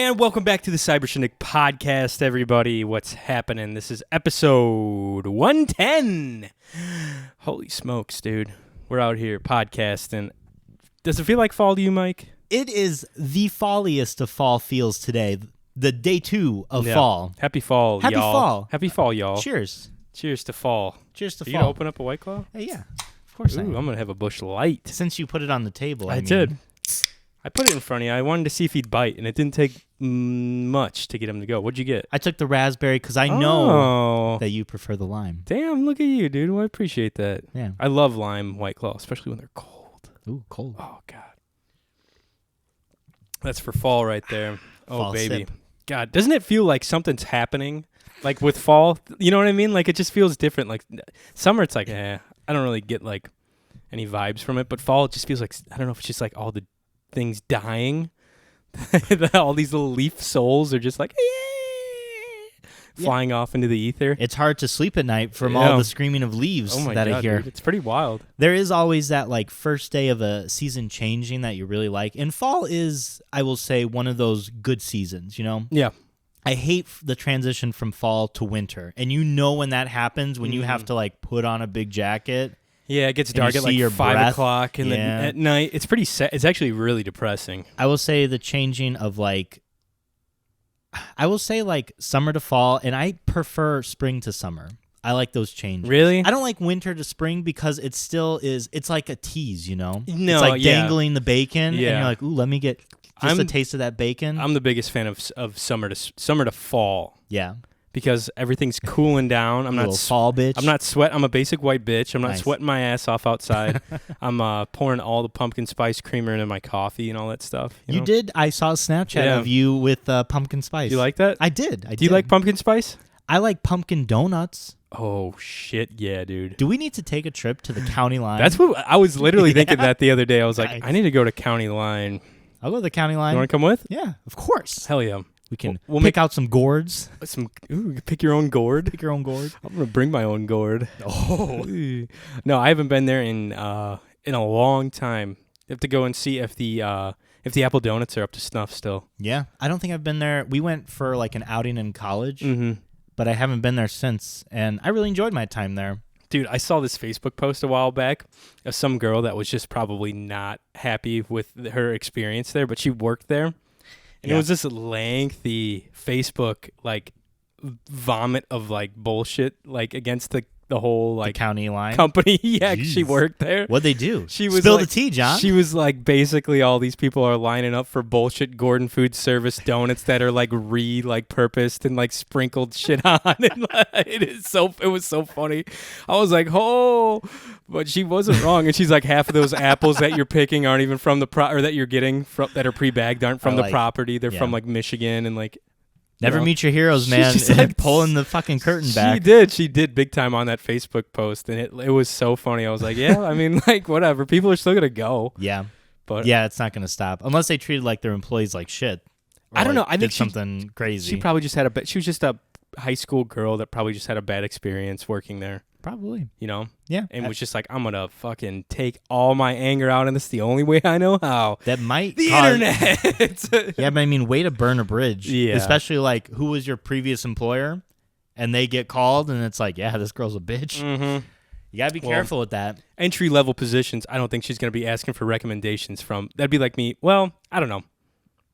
And welcome back to the CyberShindig Podcast, everybody. What's happening? This is episode 110. Holy smokes, dude. We're out here podcasting. Does it feel like fall to you, Mike? It is the falliest of fall feels today. The day 2 of fall. Happy fall, Happy y'all. fall. Happy fall, y'all. Cheers. Cheers to fall. Cheers to Are fall. you going to open up a White Claw? Hey, yeah. Of course I Ooh, am. I'm going to have a Busch Light. Since you put it on the table, I mean. did. I put it in front of you. I wanted to see if he'd bite, and it didn't take much to get him to go. What'd you get? I took the raspberry because I know that you prefer the lime. Damn, look at you, dude. Well, I appreciate that. Yeah. I love lime White Claw, especially when they're cold. Ooh, cold. Oh, God. That's for fall right there. Oh, Fall baby. sip. God, doesn't it feel like something's happening? Like with fall, you know what I mean? Like it just feels different. Like summer, it's like, I don't really get like any vibes from it. But fall, it just feels like, I don't know if it's just like all the things dying. All these little leaf souls are just like, flying off into the ether. It's hard to sleep at night from all the screaming of leaves that I hear. Dude, it's pretty wild. There is always that like first day of a season changing that you really like. And fall is, I will say, one of those good seasons, you know? Yeah. I hate the transition from fall to winter. And you know when that happens, when you have to like put on a big jacket. Yeah, it gets dark at like 5 o'clock and then at night. It's pretty sad. It's actually really depressing. I will say the changing of like, summer to fall, and I prefer spring to summer. I like those changes. Really? I don't like winter to spring because it still is, it's like a tease, you know? No, it's like dangling the bacon, and Yeah. you're like, ooh, let me get just a taste of that bacon. I'm the biggest fan of summer to fall. Yeah. Because everything's cooling down. I'm not fall bitch. I'm not sweat. I'm a basic white bitch. I'm not Nice. sweating my ass off outside. I'm pouring all the pumpkin spice creamer into my coffee and all that stuff. You know? did. I saw a Snapchat of you with pumpkin spice. You like that? I did. Do you like pumpkin spice? I like pumpkin donuts. Oh shit, yeah, dude. Do we need to take a trip to the county line? That's what I was literally thinking that the other day. I was like, Nice. I need to go to county line. I'll go to the county line. You want to come with? Yeah, of course. Hell yeah. We can We'll pick out some gourds. Pick your own gourd. Pick your own gourd. I'm gonna bring my own gourd. Oh. No, I haven't been there in a long time. You have to go and see if the apple donuts are up to snuff still. Yeah, I don't think I've been there. We went for like an outing in college, but I haven't been there since, and I really enjoyed my time there. Dude, I saw this Facebook post a while back of some girl that was just probably not happy with her experience there, but she worked there. And it was this lengthy Facebook like vomit of like bullshit like against the whole like The county line company. Yeah, Jeez. she worked there. What'd they do? She was Spill like, the tea, John. She was like, basically all these people are lining up for bullshit Gordon Food Service donuts that are like purposed and like sprinkled shit on. And it was so funny. I was like, oh, but she wasn't wrong. And she's like, half of those apples that you're picking aren't even from the or that you're getting that are pre-bagged aren't from the property. They're from like Michigan and like. Never meet your heroes, man. She's like, pulling the fucking curtain back. She did big time on that Facebook post, and it was so funny. I was like, yeah, I mean, like, whatever. People are still gonna go. Yeah, but yeah, it's not gonna stop unless they treated like their employees like shit. I don't know. I think did something crazy. She probably just she was just a high school girl that probably just had a bad experience working there. Probably. You know? Yeah. And was just like, I'm going to fucking take all my anger out, and this is the only way I know how. That might The internet. Yeah, but I mean, way to burn a bridge. Yeah. Especially like, who was your previous employer? And they get called, and it's like, yeah, this girl's a bitch. Mm-hmm. You got to be careful with that. Entry-level positions, I don't think she's going to be asking for recommendations from. That'd be like me. Well, I don't know.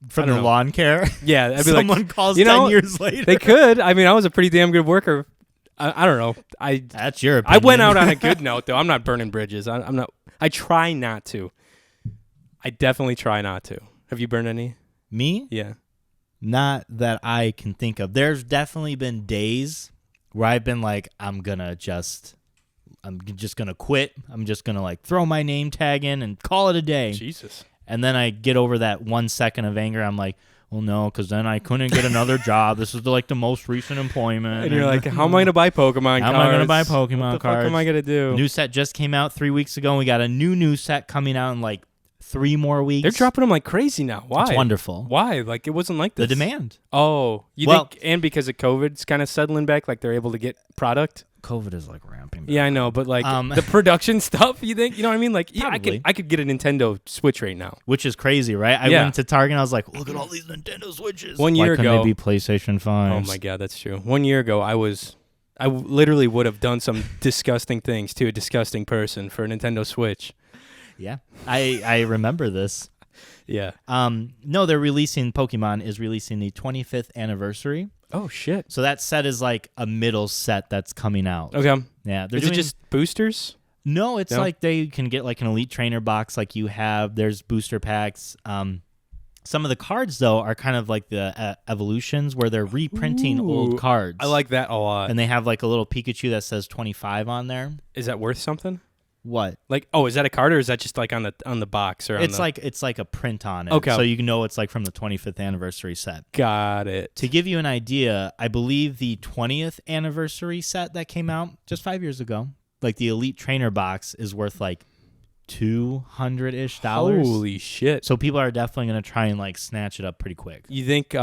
From the lawn care? Yeah. That'd be Someone calls 10 years later. They could. I mean, I was a pretty damn good worker. I don't know. That's your opinion. I went out on a good note, though. I'm not burning bridges. I'm not. I try not to. I definitely try not to. Have you burned any? Me? Yeah. Not that I can think of. There's definitely been days where I've been like, I'm just gonna quit. I'm just gonna like throw my name tag in and call it a day. Jesus. And then I get over that 1 second of anger. I'm like, well, no, because then I couldn't get another job. This is the most recent employment. And you're like, how am I going to buy Pokemon cards? How am I going to buy Pokemon cards? What the cards? fuck am I going to do? New set just came out 3 weeks ago, and we got a new set coming out in like 3 more weeks. They're dropping them like crazy now. Why? It's wonderful. Why? Like, it wasn't like this. The demand. Oh, you think, and because of COVID, it's kind of settling back, like they're able to get product? COVID is like ramping back. Yeah, I know, but like the production stuff, you think, you know what I mean? Like, yeah, Probably. I could get a Nintendo Switch right now. Which is crazy, right? I went to Target and I was like, look at all these Nintendo Switches. One year Why couldn't ago, they be PlayStation 5s? Oh my God, that's true. 1 year ago, I literally would have done some disgusting things to a disgusting person for a Nintendo Switch. Yeah, I remember this. Yeah. No, Pokemon is releasing the 25th anniversary. Oh shit. So that set is like a middle set that's coming out. Okay. Yeah. Is it just boosters? No, it's like they can get like an Elite Trainer box like you have. There's booster packs. Some of the cards, though, are kind of like the evolutions where they're reprinting old cards. I like that a lot. And they have like a little Pikachu that says 25 on there. Is that worth something? What? Like, is that a card or is that just like on the box or? It's like a print on it. Okay. So you know it's like from the 25th anniversary set. Got it. To give you an idea, I believe the 20th anniversary set that came out just 5 years ago, like the Elite Trainer box, is worth like $200-ish. Holy shit. So people are definitely going to try and like snatch it up pretty quick. You think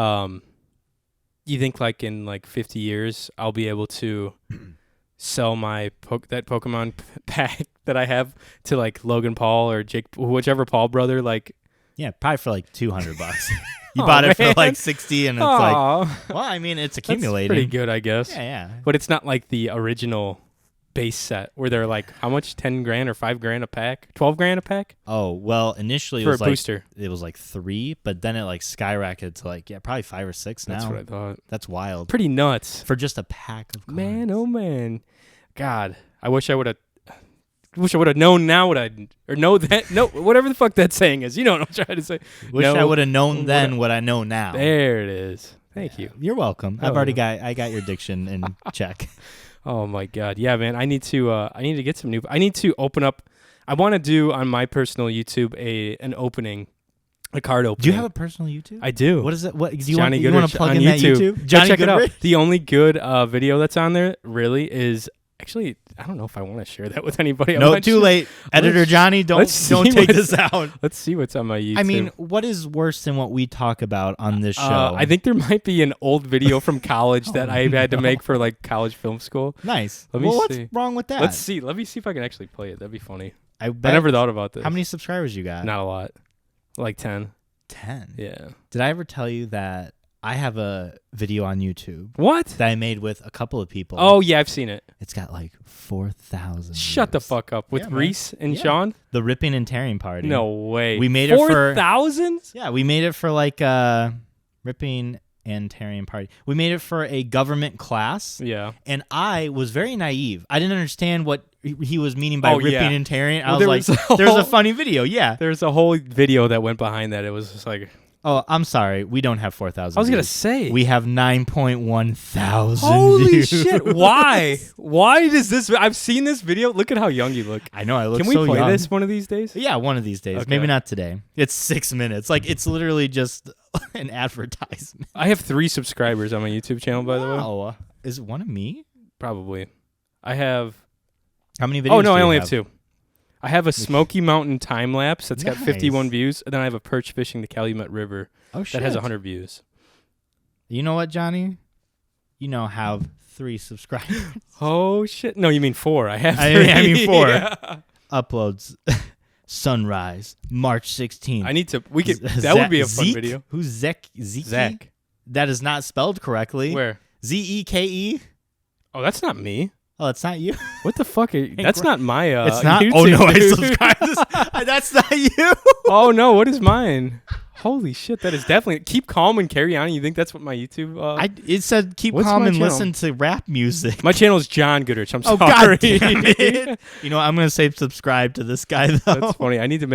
like in like 50 years I'll be able to sell my that Pokemon pack that I have to like Logan Paul or Jake, whichever Paul brother, like? Yeah, probably for like $200. You bought it for like 60 and it's like, well, I mean, it's accumulating. That's pretty good, I guess. Yeah. But it's not like the original base set where they're like, how much? 10 grand or 5 grand a pack? 12 grand a pack? Oh, well, initially for it was a booster. It was like 3, but then it like skyrocketed to like, probably 5 or 6 now. That's what I thought. That's wild. Pretty nuts. For just a pack of cards. Man, oh man. God, I wish I would have known now whatever the fuck that saying is. You know what I'm trying to say. I would have known then what I know now. There it is. Thank you. You're welcome. I got your diction in check. Oh my God. Yeah, man. I need to get some I need to open up. I want to do on my personal YouTube a card opening. Do you have a personal YouTube? I do. What is it? What do you Johnny want? You want to plug in YouTube. that YouTube? Johnny check Goodrich? It out. The only good video that's on there really is actually, I don't know if I want to share that with anybody. No, too late. Editor Johnny, don't take this out. Let's see what's on my YouTube. I mean, what is worse than what we talk about on this show? I think there might be an old video from college that I had to make for like college film school. Nice. Let me see. What's wrong with that? Let's see. Let me see if I can actually play it. That'd be funny. I never thought about this. How many subscribers you got? Not a lot. Like 10. 10? Yeah. Did I ever tell you that I have a video on YouTube? What? That I made with a couple of people. Oh, yeah, I've seen it. It's got like 4,000 Shut the fuck up. With Reese and Sean? The ripping and tearing party. No way. We made it for 4,000? Yeah, we made it for like ripping and tearing party. We made it for a government class. Yeah. And I was very naive. I didn't understand what he was meaning by ripping and tearing. I was like, there's a funny video. Yeah. There's a whole video that went behind that. It was just like... Oh, I'm sorry. We don't have 4,000 I was going to say. We have 9.1 thousand Holy views. shit. Why? Why does this... I've seen this video. Look at how young you look. I know. I look so young. Can we play young. this one of these days? Yeah, one of these days. Okay. Maybe not today. It's 6 minutes. Like, it's literally just an advertisement. I have 3 subscribers on my YouTube channel, by the way. Oh, is it one of me? Probably. I have... How many videos Oh, no, do I you only have 2. I have a Smoky Mountain time lapse that's got Nice. 51 views, and then I have a perch fishing the Calumet River Oh, shit. that has 100 views. You know what, Johnny? You now have 3 subscribers. Oh shit! No, you mean 4? I have. 3. I mean 4. Yeah. Uploads. Sunrise, March 16th. I need to. We could. That would be a fun video. Who's Zeke? Zach. That is not spelled correctly. Where? Zeke? Oh, that's not me. Oh, it's not you. What the fuck? That's not my. It's not. YouTube, Oh no, I dude. subscribed to this. That's not you. Oh no, what is mine? Holy shit, that is definitely keep calm and carry on. You think that's what my YouTube? It said keep What's calm my and channel? listen to rap music. My channel is John Goodrich. I'm sorry. Oh god damn it. You know, I'm gonna say subscribe to this guy though. That's funny. I need to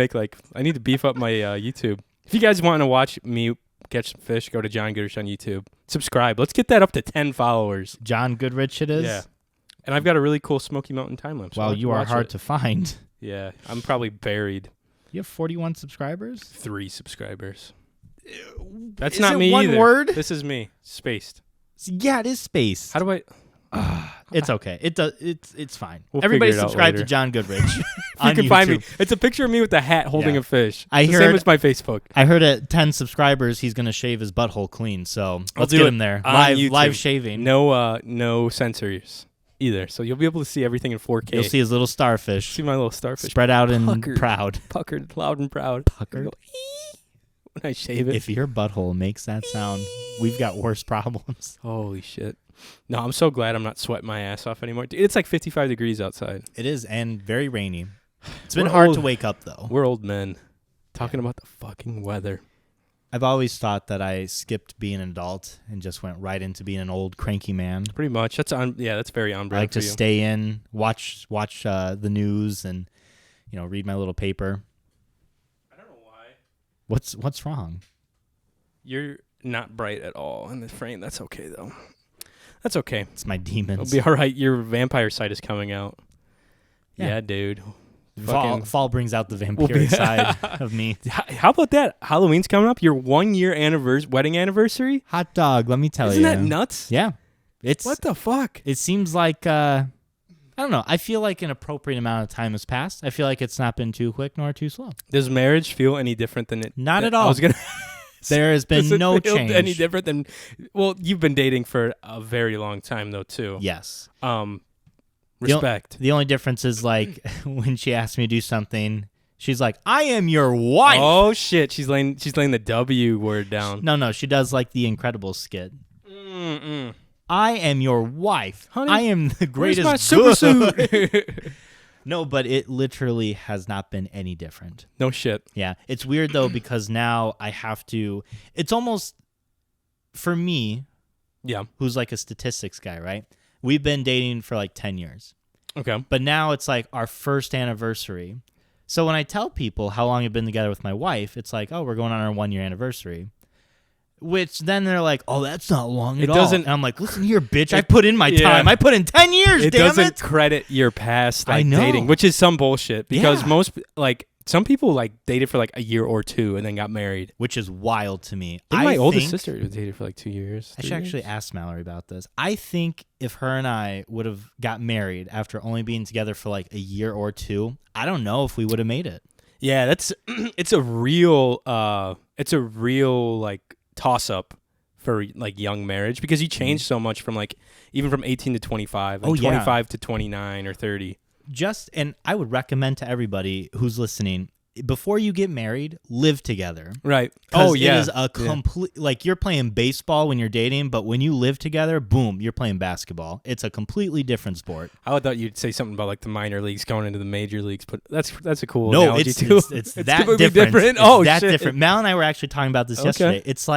beef up my YouTube. If you guys want to watch me catch some fish, go to John Goodrich on YouTube. Subscribe. Let's get that up to 10 followers. John Goodrich it is. Yeah. And I've got a really cool Smoky Mountain time lapse. Wow, you are hard to find. Yeah, I'm probably buried. You have 41 subscribers? 3 subscribers. That's Is not it me one either. word? This is me. Spaced. Yeah, it is space. How do I... It's okay. It does. It's fine. We'll Everybody figure it out subscribe to later. John Goodrich. you can find me. It's a picture of me with a hat holding a fish. It's the same as my Facebook. I heard at 10 subscribers he's gonna shave his butthole clean. So let's get him there. Live shaving. No censors either. So you'll be able to see everything in 4K. You'll see his little starfish. See my little starfish spread out and proud. Puckered, loud and proud. Puckered. When I shave it. If your butthole makes that sound, we've got worse problems. Holy shit. No, I'm so glad I'm not sweating my ass off anymore. Dude, it's like 55 degrees outside. It is, and very rainy. It's been hard to wake up, though. We're old men talking about the fucking weather. I've always thought that I skipped being an adult and just went right into being an old cranky man. Pretty much. That's very on brand. I like to stay in, watch the news, and read my little paper. I don't know why. What's wrong? You're not bright at all in the frame. That's okay though. That's okay. It's my demons. It'll be all right. Your vampire side is coming out. Yeah dude. Fall brings out the vampiric side of me. How about that? Halloween's coming up. Your 1 year wedding anniversary. Hot dog. Let me tell you. Isn't that nuts? Yeah. What the fuck? It seems like I don't know. I feel like an appropriate amount of time has passed. I feel like it's not been too quick nor too slow. Does marriage feel any different than it? Not at all. I was gonna. There has been no change. Any different than? Well, you've been dating for a very long time though too. Yes. Respect. The only difference is like when she asks me to do something, she's like, "I am your wife." Oh shit! She's laying the W word down. No, she does like the Incredibles skit. Mm-mm. I am your wife. Honey, I am the greatest. Where's my super suit? No, but it literally has not been any different. No shit. Yeah, it's weird though because now I have to. It's almost for me. Yeah. Who's like a statistics guy, right? We've been dating for like 10 years. Okay. But now it's like our first anniversary. So when I tell people how long I've been together with my wife, it's like, oh, we're going on our 1 year anniversary. Which then they're like, oh, that's not long at all. And I'm like, listen here, bitch. I put in my time. I put in 10 years, it damn it. Doesn't credit your past dating, which is some bullshit. Because most, some people dated for a year or two and then got married. Which is wild to me. My oldest sister dated for 2 years. I should actually ask Mallory about this. I think if her and I would have got married after only being together for a year or two, I don't know if we would have made it. Yeah, it's a real toss up for young marriage because you change so much from even from 18 to 25 and 25 to 29 or 30. And I would recommend to everybody who's listening, before you get married, live together. Right. It is a complete, you're playing baseball when you're dating, but when you live together, boom, you're playing basketball. It's a completely different sport. I thought you'd say something about the minor leagues going into the major leagues, but that's a cool analogy too. It's that different. It's different. Mal and I were actually talking about this yesterday. It's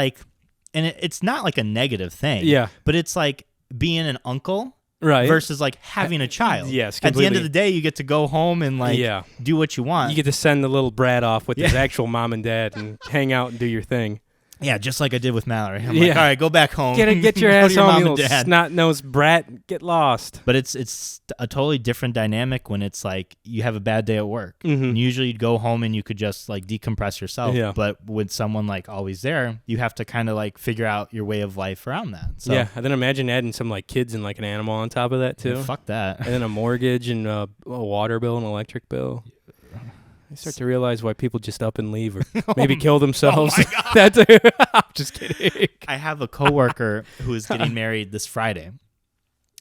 it's not a negative thing. Yeah. But it's being an uncle. Right. Versus having a child. Yes, completely. At the end of the day, you get to go home and do what you want. You get to send the little brat off with his actual mom and dad and hang out and do your thing. Yeah, just like I did with Mallory. I'm like, all right, go back home. Get your ass home, you little snot-nosed brat. Get lost. But it's a totally different dynamic when it's you have a bad day at work. Mm-hmm. And usually you'd go home and you could just decompress yourself. Yeah. But with someone always there, you have to kind of figure out your way of life around that. So, yeah, and then imagine adding some kids and an animal on top of that too. Yeah, fuck that. And then a mortgage and a water bill and electric bill. I start to realize why people just up and leave or maybe kill themselves. Oh my God. I'm just kidding. I have a coworker who is getting married this Friday.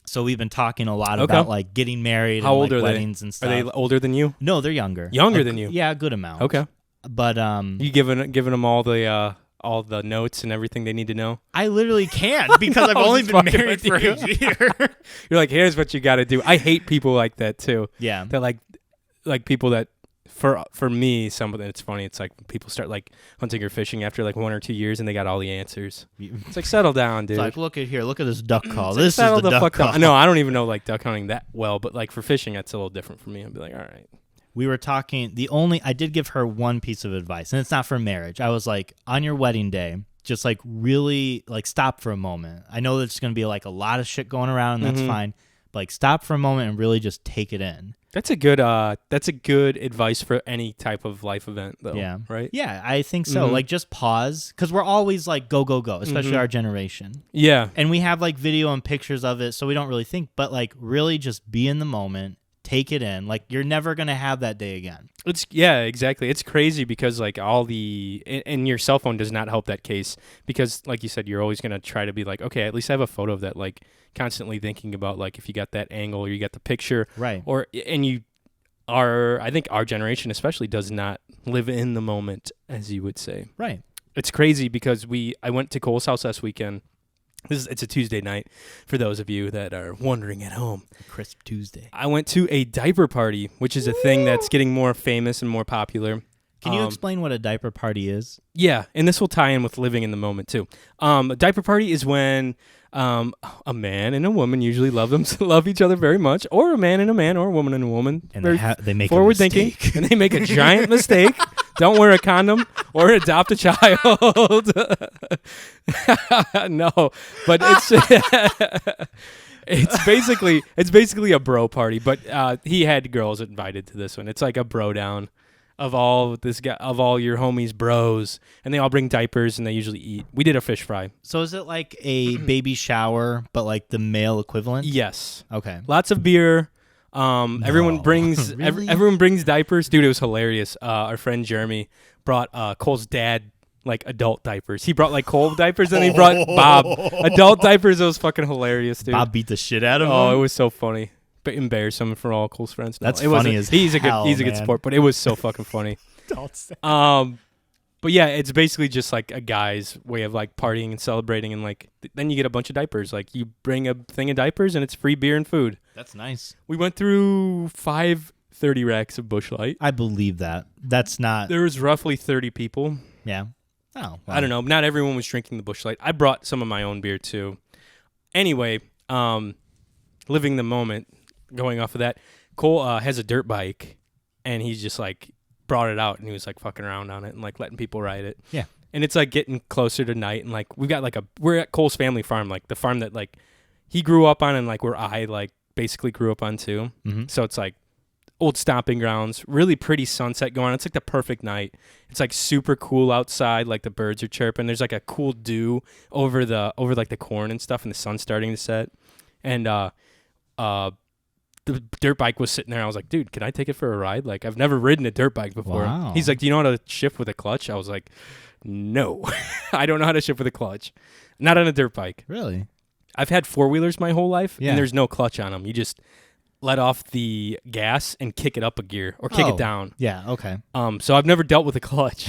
So we've been talking a lot about getting married How and old are weddings and stuff. Are they older than you? No, they're younger. Younger than you? Yeah, a good amount. Okay. But you giving them all the notes and everything they need to know? I literally can't because I've only been married for a year. You're like, here's what you got to do. I hate people like that too. Yeah. That like people that for me, it's funny. It's people start hunting or fishing after 1 or 2 years and they got all the answers. It's settle down, dude. It's look at here, look at this duck call. This is the duck call. No, I don't even know duck hunting that well, but for fishing, that's a little different for me. I'd be all right. We were talking. I did give her one piece of advice, and it's not for marriage. I was on your wedding day, just really stop for a moment. I know there's going to be a lot of shit going around, and that's fine. But stop for a moment and really just take it in. That's a good advice for any type of life event, though. Yeah. Right? Yeah, I think so. Mm-hmm. Just pause, because we're always go, go, go, especially our generation. Yeah. And we have video and pictures of it, so we don't really think. But really just be in the moment take it in. Like, you're never going to have that day again. Exactly. It's crazy because like and your cell phone does not help that case because like you said, you're always going to try to be like, okay, at least I have a photo of that, like constantly thinking about like if you got that angle or you got the picture. Right. I think our generation especially does not live in the moment, as you would say. Right. It's crazy because I went to Cole's house last weekend. It's a Tuesday night for those of you that are wondering at home. Crisp Tuesday. I went to a diaper party, which is a thing that's getting more famous and more popular. Can you explain what a diaper party is? Yeah, and this will tie in with living in the moment too. A diaper party is when a man and a woman usually love each other very much, or a man or a woman and a woman. And they make forward a mistake. thinking, and they make a giant mistake. Don't wear a condom or adopt a child. No, but it's basically a bro party. But he had girls invited to this one. It's like a bro down of all your homies bros, and they all bring diapers and they usually eat. We did a fish fry. So is it like a baby shower, but like the male equivalent? Yes. Okay. Lots of beer. Everyone brings Really? everyone brings diapers. Dude, it was hilarious. Our friend Jeremy brought Cole's dad like adult diapers. He brought like Cole diapers, and he brought Bob adult diapers. It was fucking hilarious, dude. Bob beat the shit out of him. Oh, it was so funny. But embarrassing for all Cole's friends. No, That's funny as he's hell, a good man. sport, but it was so fucking funny. But yeah, it's basically just like a guy's way of like partying and celebrating, and like then you get a bunch of diapers. Like you bring a thing of diapers, and it's free beer and food. That's nice. We went through 30 racks of Busch Light. I believe that. That's not. There was roughly 30 people. Yeah. Oh, well. I don't know. Not everyone was drinking the Busch Light. I brought some of my own beer too. Anyway, living the moment. Going off of that, Cole has a dirt bike, and he's just like brought it out, and he was like fucking around on it and like letting people ride it. Yeah. And it's like getting closer to night, and like we got like we're at Cole's family farm, like the farm that like he grew up on, and like where I like basically grew up on too. Mm-hmm. So it's like old stomping grounds, really pretty sunset going on. It's like the perfect night. It's like super cool outside, like the birds are chirping. There's like a cool dew over like the corn and stuff, and the sun's starting to set. And the dirt bike was sitting there. I was like, dude, can I take it for a ride? Like, I've never ridden a dirt bike before. Wow. He's like, do you know how to shift with a clutch? I was like, no, I don't know how to shift with a clutch. Not on a dirt bike. Really? I've had four-wheelers my whole life, Yeah. and there's no clutch on them. You just let off the gas and kick it up a gear or kick it down. Yeah, okay. So I've never dealt with a clutch.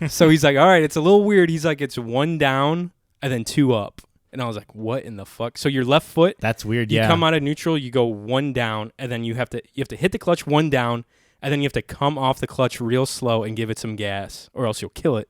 So he's like, all right, it's a little weird. He's like, it's one down and then two up. And I was like, what in the fuck? So your left foot, That's weird, you yeah. come out of neutral, you go one down, and then you have to hit the clutch one down, and then you have to come off the clutch real slow and give it some gas, or else you'll kill it.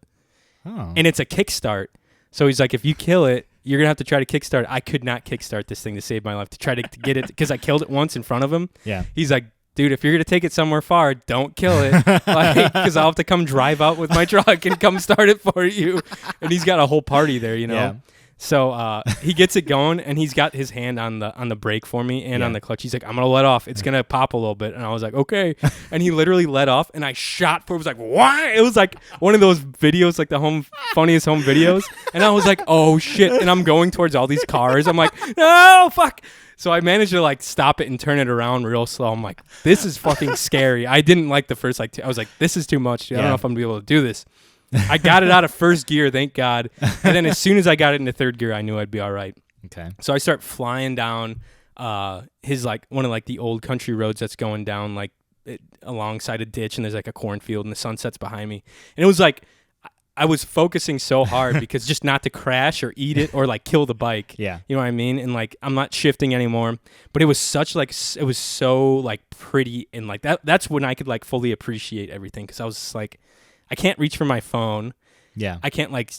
Oh. And it's a kickstart. So he's like, if you kill it, you're going to have to try to kickstart. I could not kickstart this thing to save my life, to try to get it, because I killed it once in front of him. Yeah. He's like, dude, if you're going to take it somewhere far, don't kill it, because I'll have to come drive out with my truck and come start it for you. And he's got a whole party there, you know? Yeah. So he gets it going, and he's got his hand on the brake for me and on the clutch. He's like, I'm going to let off. It's going to pop a little bit. And I was like, okay. And he literally let off, and I shot for it. It was like, what? It was like one of those videos, like the funniest home videos. And I was like, oh, shit. And I'm going towards all these cars. I'm like, no, fuck. So I managed to like stop it and turn it around real slow. I'm like, this is fucking scary. I didn't like the first I was like, this is too much. Dude. I don't know if I'm going to be able to do this. I got it out of first gear, thank God. And then as soon as I got it into third gear, I knew I'd be all right. Okay. So I start flying down his like one of like the old country roads that's going down like alongside a ditch, and there's like a cornfield, and the sun sets behind me. And it was like I was focusing so hard because just not to crash or eat it or like kill the bike. Yeah. You know what I mean? And like I'm not shifting anymore. But it was such like it was so like pretty, and like that's when I could like fully appreciate everything, because I was just like, I can't reach for my phone. Yeah. I can't like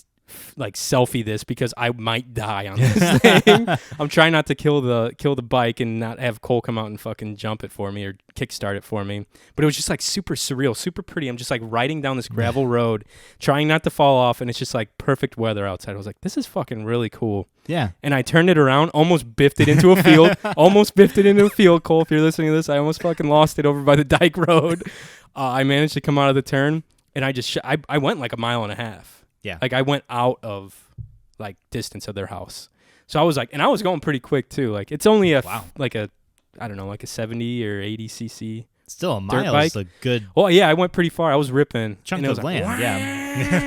selfie this because I might die on this thing. I'm trying not to kill the bike and not have Cole come out and fucking jump it for me or kickstart it for me. But it was just like super surreal, super pretty. I'm just like riding down this gravel road, trying not to fall off, and it's just like perfect weather outside. I was like, this is fucking really cool. Yeah. And I turned it around, almost biffed it into a field. Cole, if you're listening to this, I almost fucking lost it over by the dike road. I managed to come out of the turn. And I just I went like a mile and a half. Yeah. Like I went out of like distance of their house. So I was like, and I was going pretty quick too. Like it's only a I don't know, like a 70 or 80 cc. Still a dirt mile bike. is a good Well, yeah, I went pretty far. I was ripping. chunk and it was of like, land. Yeah.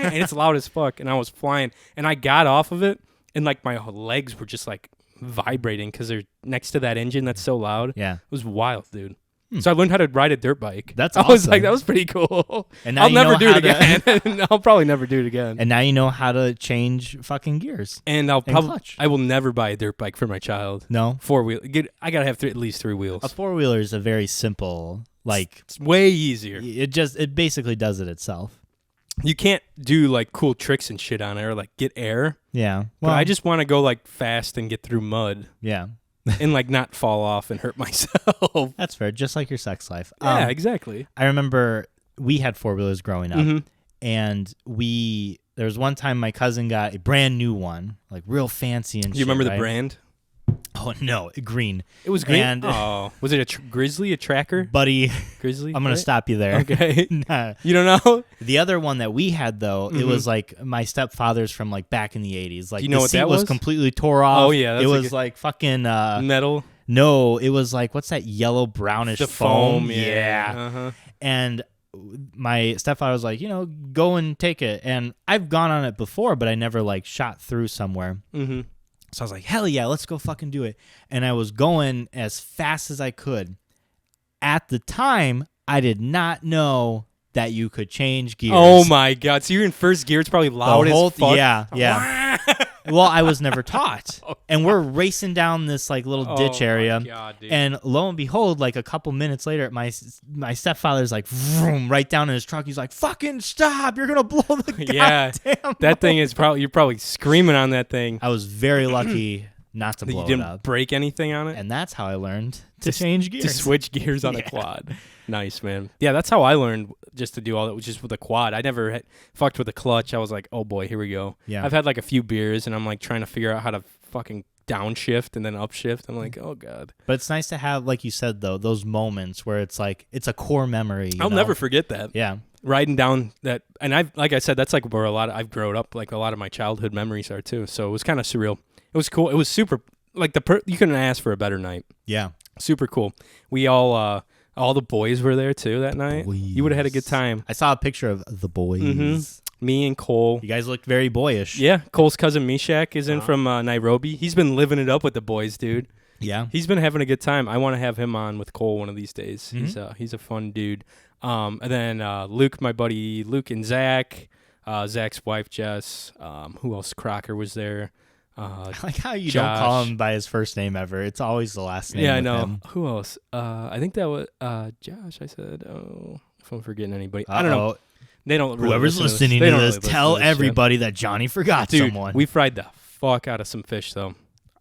and it's loud as fuck. And I was flying, and I got off of it, and like my legs were just like vibrating because they're next to that engine that's so loud. Yeah. It was wild, dude. So I learned how to ride a dirt bike. That's I was like, awesome. that was pretty cool. And now I'll you never know do how it again. I'll probably never do it again. And now you know how to change fucking gears. And I'll probably clutch. I will never buy a dirt bike for my child. No. 4-wheel. I gotta have at least 3 wheels. A 4-wheeler is a very simple, like, It's way easier. it basically does it itself. You can't do like cool tricks and shit on it or like get air. Yeah. But I just want to go like fast and get through mud Yeah. and like not fall off and hurt myself. That's fair. Just like your sex life. Yeah, exactly. I remember we had 4-wheelers growing up, Mhm. and there was one time my cousin got a brand new one, like real fancy and Do shit. you remember right? the brand? Oh no, green. It was green. And- Oh, was it a Grizzly, a tracker? Buddy, Grizzly. I'm gonna right? stop you there. Okay. Nah. You don't know? The other one that we had though, it Mhm. was like my stepfather's from like back in the 80s. Like Do you know the what seat that was was? completely tore off. Oh, yeah, that's it a was good- like fucking Metal. no, it was like what's that yellow brownish The foam? Yeah. Yeah. Uh-huh. And my stepfather was like, go and take it. And I've gone on it before, but I never like shot through somewhere. Mm-hmm. So I was like, hell yeah, let's go fucking do it. And I was going as fast as I could. At the time, I did not know that you could change gears. Oh my god! So you're in first gear. It's probably loud as fuck. Yeah. Well, I was never taught. And we're racing down this like little ditch area. My god, dude. And lo and behold, like a couple minutes later, my stepfather's like vroom, right down in his truck. He's like, "Fucking stop! You're gonna blow the Yeah, goddamn." that thing is probably you're probably screaming on that thing. I was very lucky not to That blow you didn't it up, break anything on it. and that's how I learned to change gears. To switch gears on a Yeah. quad. Nice, man. Yeah, that's how I learned just to do all that, was just with a quad. I never fucked with a clutch. I was like, oh boy, here we go. Yeah. I've had like a few beers, and I'm like trying to figure out how to fucking downshift and then upshift. I'm like, oh god. But it's nice to have, like you said, though, those moments where it's like it's a core memory. I'll never forget that. Yeah. Riding down that, and like I said, that's like where I've grown up. Like a lot of my childhood memories are too. So it was kind of surreal. It was cool. It was super. Like you couldn't ask for a better night. Yeah. Super cool. We all the boys were there too that night. You would have had a good time. I saw a picture of the boys. Mm-hmm. Me and Cole. You guys looked very boyish. Yeah, Cole's cousin Mishak is in from Nairobi. He's been living it up with the boys, dude. Yeah. He's been having a good time. I want to have him on with Cole one of these days. Mhm. He's a fun dude. And then Luke, my buddy Luke and Zach, Zach's wife Jess. Who else? Crocker was there. I like how you Josh. don't call him by his first name ever. It's always the last name. Yeah, I with know. him. Who else? I think that was Josh. I said, if I'm forgetting anybody, I don't know. They don't. Really Whoever's listen listening They to don't this, really listen tell to this shit. everybody that Johnny forgot Dude, someone. we fried the fuck out of some fish though.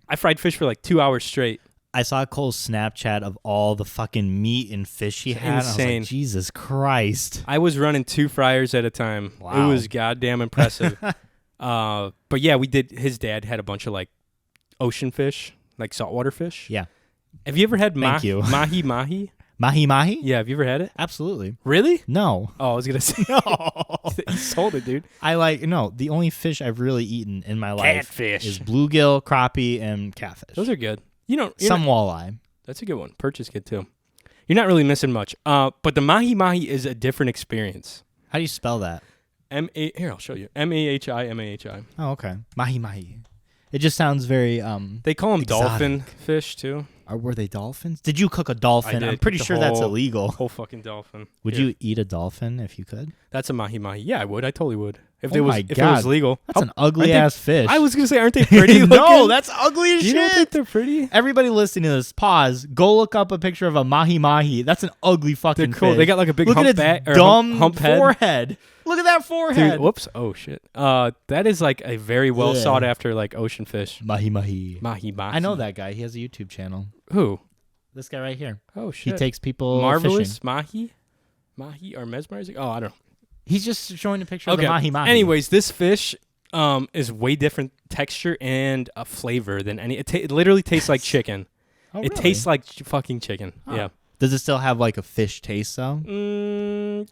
I fried fish for like 2 hours straight. I saw Cole's Snapchat of all the fucking meat and fish he had. And I was Insane. like, Jesus Christ. I was running 2 fryers at a time. Wow. It was goddamn impressive. But yeah, we did. His dad had a bunch of like ocean fish, like saltwater fish. Yeah. Have you ever had Thank you. mahi mahi? Mahi mahi? Yeah, have you ever had it? Absolutely. Really? No. Oh, I was gonna say. No. You sold it, dude. The only fish I've really eaten in my life Catfish. is bluegill, crappie, and catfish. Those are good. Some walleye. That's a good one. Perch is good too. You're not really missing much. But the mahi mahi is a different experience. How do you spell that? Here, I'll show you. M-A-H-I. Oh, okay. Mahi mahi. It just sounds very They call them exotic. dolphin fish too. Were they dolphins? Did you cook a dolphin? I did. I'm pretty Cooked the sure that's whole- illegal. Whole fucking dolphin. Would Here. you eat a dolphin if you could? That's a mahi mahi. Yeah, I would. I totally would. If Oh it was my if it God. was legal. That's an ugly aren't ass fish. I was gonna say, aren't they pretty? No, looking? that's ugly as You don't shit. think they're pretty? Everybody listening to this, pause. Go look up a picture of a mahi mahi. That's an ugly fucking They're cool. fish. They got like a big look hump at its back or dumb hump head. forehead. Look at that forehead. Dude, whoops. Oh shit. That is like a very well Yeah. sought after like ocean fish. Mahi mahi. Mahi mahi. I know that guy. He has a YouTube channel. Who? This guy right here. Oh He shit. takes people Marvelous fishing. mahi or mesmerizing. Oh, I don't know. He's just showing a picture of Okay. the mahi mahi. Anyways, this fish is way different texture and a flavor than any. It literally tastes like chicken. Oh, It really? tastes like fucking chicken. Huh. Yeah. Does it still have like a fish taste though,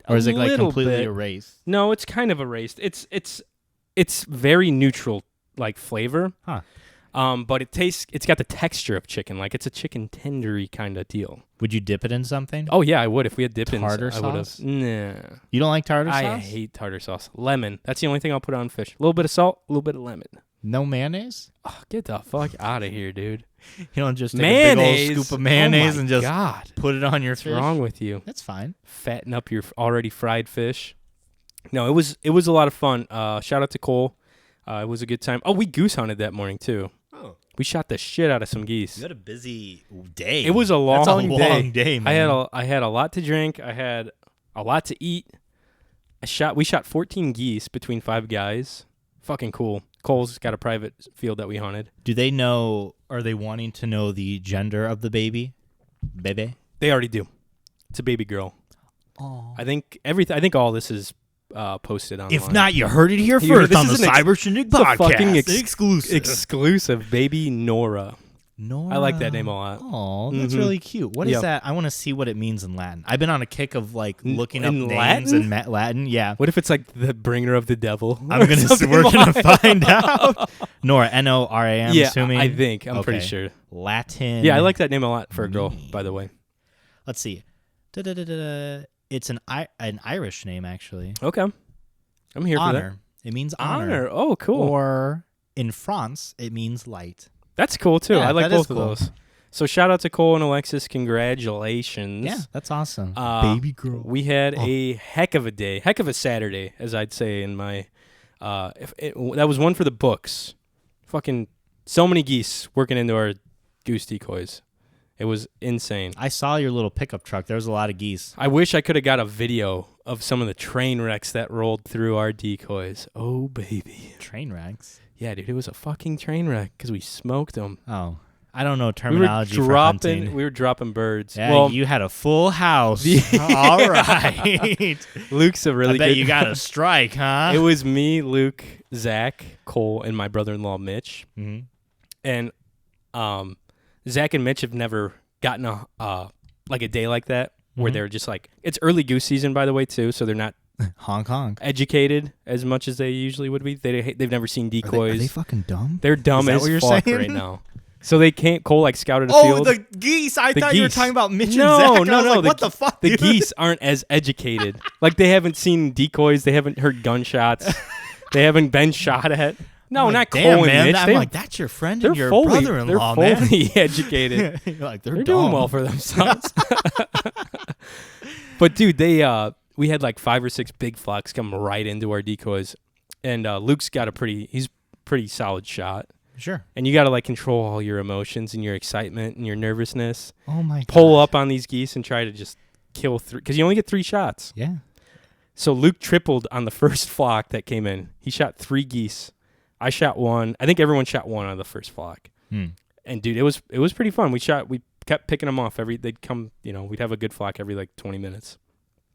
or is it like completely erased? No, it's kind of erased. It's very neutral like flavor. Huh. But it's got the texture of chicken, like it's a chicken tendery kind of deal. Would you dip it in something? Oh yeah, I would if we had dip-ins. Tartar I would have. sauce? Nah, You don't like tartar sauce? I hate tartar sauce. Lemon. That's the only thing I'll put on fish. A little bit of salt, a little bit of lemon. No mayonnaise? Oh, get the fuck out of here, dude. You don't just take Mayonnaise. a big old scoop of mayonnaise Oh and my just God. put it on your What's fish? wrong with you? That's fine. Fatten up your already fried fish. No, it was a lot of fun. Shout out to Cole. It was a good time. Oh, we goose hunted that morning too. Oh. We shot the shit out of some geese. You had a busy day. It was a long That's a long day, man. I had a lot to drink. I had a lot to eat. We shot 14 geese between 5 guys. Fucking cool. Cole's got a private field that we hunted. Do they know, are they wanting to know the gender of the baby? Bebe? They already do. It's a baby girl. Oh. I think all this is posted online. If not, you heard it here This first on the is an Cyber Shindig it's a fucking Podcast. Exclusive. Exclusive. Baby Nora. Nora. I like that name a lot. Oh, that's Mhm. really cute. What is Yep. that? I want to see what it means in Latin. I've been on a kick of like looking up in names Latin? in Latin. Yeah. What if it's like the bringer of the devil? We're gonna find out. Nora, Nora. I'm Yeah, assuming. I think. I'm pretty Okay. sure. Latin. Yeah, I like that name a lot for a girl, by the way. Let's see. Da-da-da-da-da. It's an Irish name actually. Okay. I'm here Honor. It means for that. honor. Oh, cool. Or in France, it means light. That's cool, too. Yeah, I like that is both of cool. those. So shout out to Cole and Alexis. Congratulations. Yeah, that's awesome. Baby girl. We had a heck of a day. Heck of a Saturday, as I'd say in my... that was one for the books. Fucking so many geese working into our goose decoys. It was insane. I saw your little pickup truck. There was a lot of geese. I wish I could have got a video of some of the train wrecks that rolled through our decoys. Oh, baby. Train wrecks. Yeah, dude, it was a fucking train wreck because we smoked them. Oh, I don't know terminology for hunting. We were dropping birds. Yeah, well, you had a full house. All right. Luke's a really I bet good. you got a strike, huh? It was me, Luke, Zach, Cole, and my brother-in-law Mitch. Mhm. And Zach and Mitch have never gotten a day like that where Mhm. they're just like, it's early goose season, by the way, too, so they're not Hong Kong. educated as much as they usually would be. They've never seen decoys. Are they fucking dumb? They're dumb Is that as what you're fuck saying? right now. So they can't. Cole scouted a Oh, field. the geese! I The thought you were geese. talking about Mitch No, and Zach. no, I was no, like, what the fuck? The dude? geese aren't as educated. Like they haven't seen decoys. They haven't heard gunshots. They haven't been shot at. No, I'm not like, Cole damn, and man. Mitch. I'm like, that's your friend and your brother-in-law, they're man. fully educated. You're like, They're dumb. doing well for themselves. But dude, we had like 5 or 6 big flocks come right into our decoys, and Luke's got he's pretty solid shot. Sure. And you got to like control all your emotions and your excitement and your nervousness. Oh my god. Pull up on these geese and try to just kill 3 because you only get 3 shots. Yeah. So Luke tripled on the first flock that came in. He shot 3 geese. I shot 1. I think everyone shot 1 on the first flock. And dude, it was pretty fun. We kept picking them off they'd come, we'd have a good flock every like 20 minutes.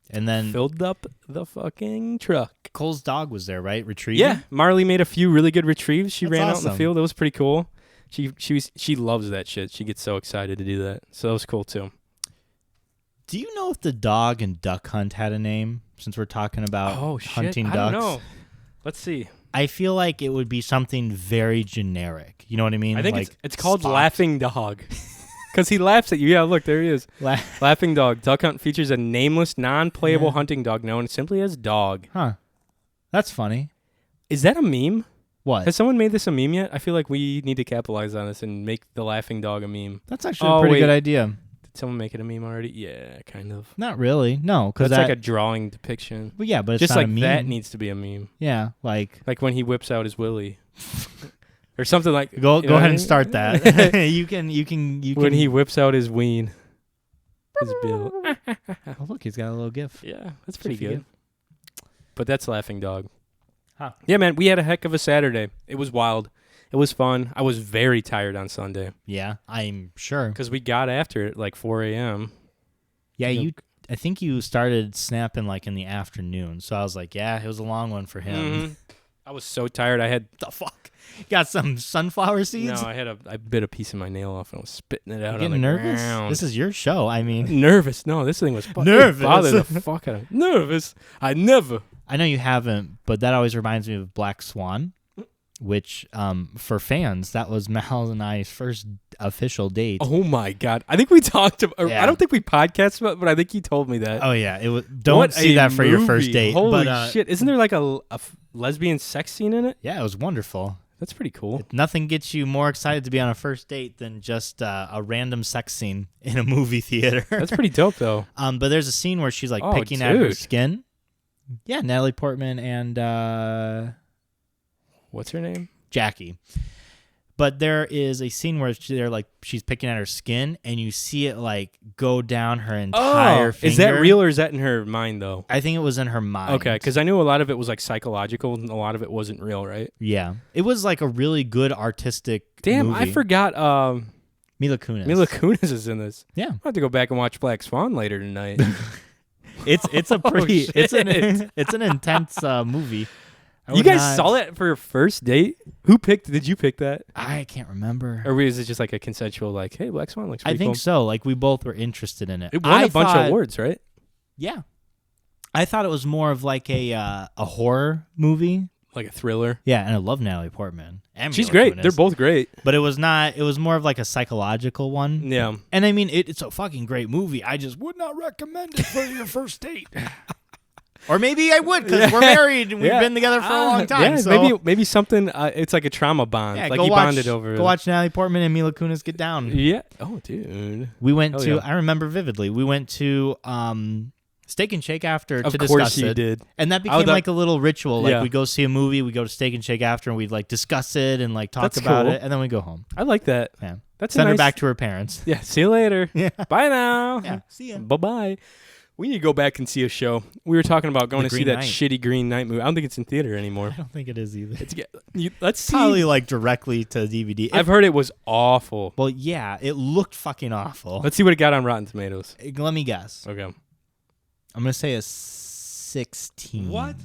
And then Filled up the fucking truck. Cole's dog was there, right? Retrieving? Yeah, Marley made a few really good retrieves. She That's ran out in awesome. the field. It was pretty cool. She loves that shit. She gets so excited to do that. So that was cool too. Do you know if the dog and duck hunt had a name? Since we're talking about hunting ducks. I don't know. Let's see. I feel like it would be something very generic. You know what I mean? I think like it's called Spot. Laughing Dog. Because he laughs at you. Yeah, look, there he is. La- Laughing Dog. Duck Hunt features a nameless, non-playable hunting dog known simply as Dog. Huh. That's funny. Is that a meme? What? Has someone made this a meme yet? I feel like we need to capitalize on this and make the Laughing Dog a meme. That's actually Oh, a pretty wait. good idea. Did someone make it a meme already? Yeah, kind of. Not really. No, because That's like a drawing depiction. Well, yeah, but it's Just not like a meme. that needs to be a meme. Yeah, like Like when he whips out his willy. Or something like go you know ahead what I and mean? start that. you can. When he whips out his ween. His bill. Oh, look, he's got a little gif. Yeah, that's pretty Jiffy good. But that's Laughing Dog. Huh. Yeah, man, we had a heck of a Saturday. It was wild. It was fun. I was very tired on Sunday Yeah, I'm sure. because we got after it at like 4 a.m. Yeah, Yep. you. I think you started snapping like in the afternoon. So I was like, yeah, it was a long one for him. Mhm. I was so tired. I had The fuck? Got some sunflower seeds? no. I bit a piece of my nail off and I was spitting it out You on getting the nervous? ground. This is your show. I mean, Nervous? No, this thing was Nervous. It bothered the fuck out of me. Nervous? I never. I know you haven't, but that always reminds me of Black Swan. which for fans, that was Mal and I's first official date. Oh my God. I think we talked about, Yeah. I don't think we podcasted about, but I think you told me that. Oh yeah, it was. Don't What see a that for your movie. first date. Holy but, shit. Isn't there like a lesbian sex scene in it? Yeah, it was wonderful. That's pretty cool. Nothing gets you more excited to be on a first date than just a random sex scene in a movie theater. That's pretty dope though. But there's a scene where she's like Oh, picking at her dude. skin. Yeah, Natalie Portman and What's her name? Jackie. But there is a scene where she's picking at her skin, and you see it like go down her entire finger. Is that real or is that in her mind though? I think it was in her mind. Okay, because I knew a lot of it was like psychological and a lot of it wasn't real, right? Yeah, it was like a really good artistic. Damn, movie. I forgot. Mila Kunis. Mila Kunis is in this. Yeah, I'll have to go back and watch Black Swan later tonight. it's a pretty shit. it's an intense movie. You guys saw that for your first date? Did you pick that? I can't remember. Or was it just like a consensual, like, hey, Black Swan looks pretty I think cool? so. Like we both were interested in it. It won a bunch of awards, right? Yeah, I thought it was more of like a horror movie. Like a thriller. Yeah, and I love Natalie Portman. And She's Mila great. Kunis. They're both great. But it was not. It was more of like a psychological one. Yeah. And I mean, it's a fucking great movie. I just would not recommend it for your first date. Or maybe I would because we're married and we've been together for a long time. Yeah, so. maybe something. It's like a trauma bond. Yeah, like go you watch, bonded over. Go watch Natalie Portman and Mila Kunis get down. Yeah. Oh, dude. We went Hell to. yeah. I remember vividly. We went to Steak and Shake after Of to course discuss you it. did. And that became like a little ritual. Like Yeah. we go see a movie, we go to Steak and Shake after, and we'd like discuss it and like talk That's about cool. it, and then we go home. I like that. Yeah. That's Send a her nice, back to her parents. Yeah. See you later. Yeah. Bye now. Yeah. See ya. Bye. We need to go back and see a show. We were talking about going The to see Green that Knight. shitty Green Knight movie. I don't think it's in theater I anymore. don't think it is either. Let's see. Probably like directly to DVD. I've heard it was awful. Well, yeah, it looked fucking awful. Let's see what it got on Rotten Tomatoes. Let me guess. Okay. I'm gonna say a 16. What?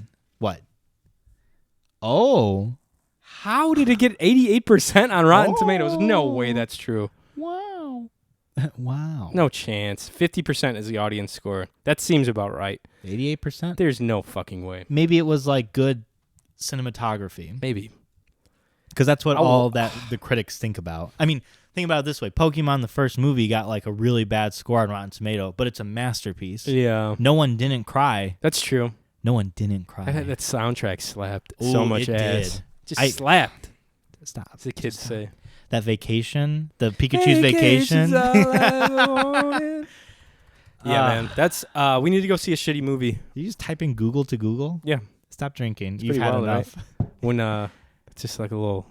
What? Oh. How did it get 88% on Rotten Tomatoes? No way that's true. Wow. Wow. No chance. 50% is the audience score. That seems about right. 88%? There's no fucking way. Maybe it was like good cinematography. Maybe. Because that's what Oh. all that the critics think about. I mean, think about it this way. Pokemon, the first movie, got like a really bad score on Rotten Tomato, but it's a masterpiece. Yeah. No one didn't cry. That's true. No one didn't cry. That soundtrack slapped so Ooh, much it ass. did. Just slapped. Stop. As the kids say. That vacation, the Pikachu's vacation. Yeah, man. That's we need to go see a shitty movie. You just type in Google to Google? Yeah. Stop drinking. It's You've pretty had wild, enough. When it's just like a little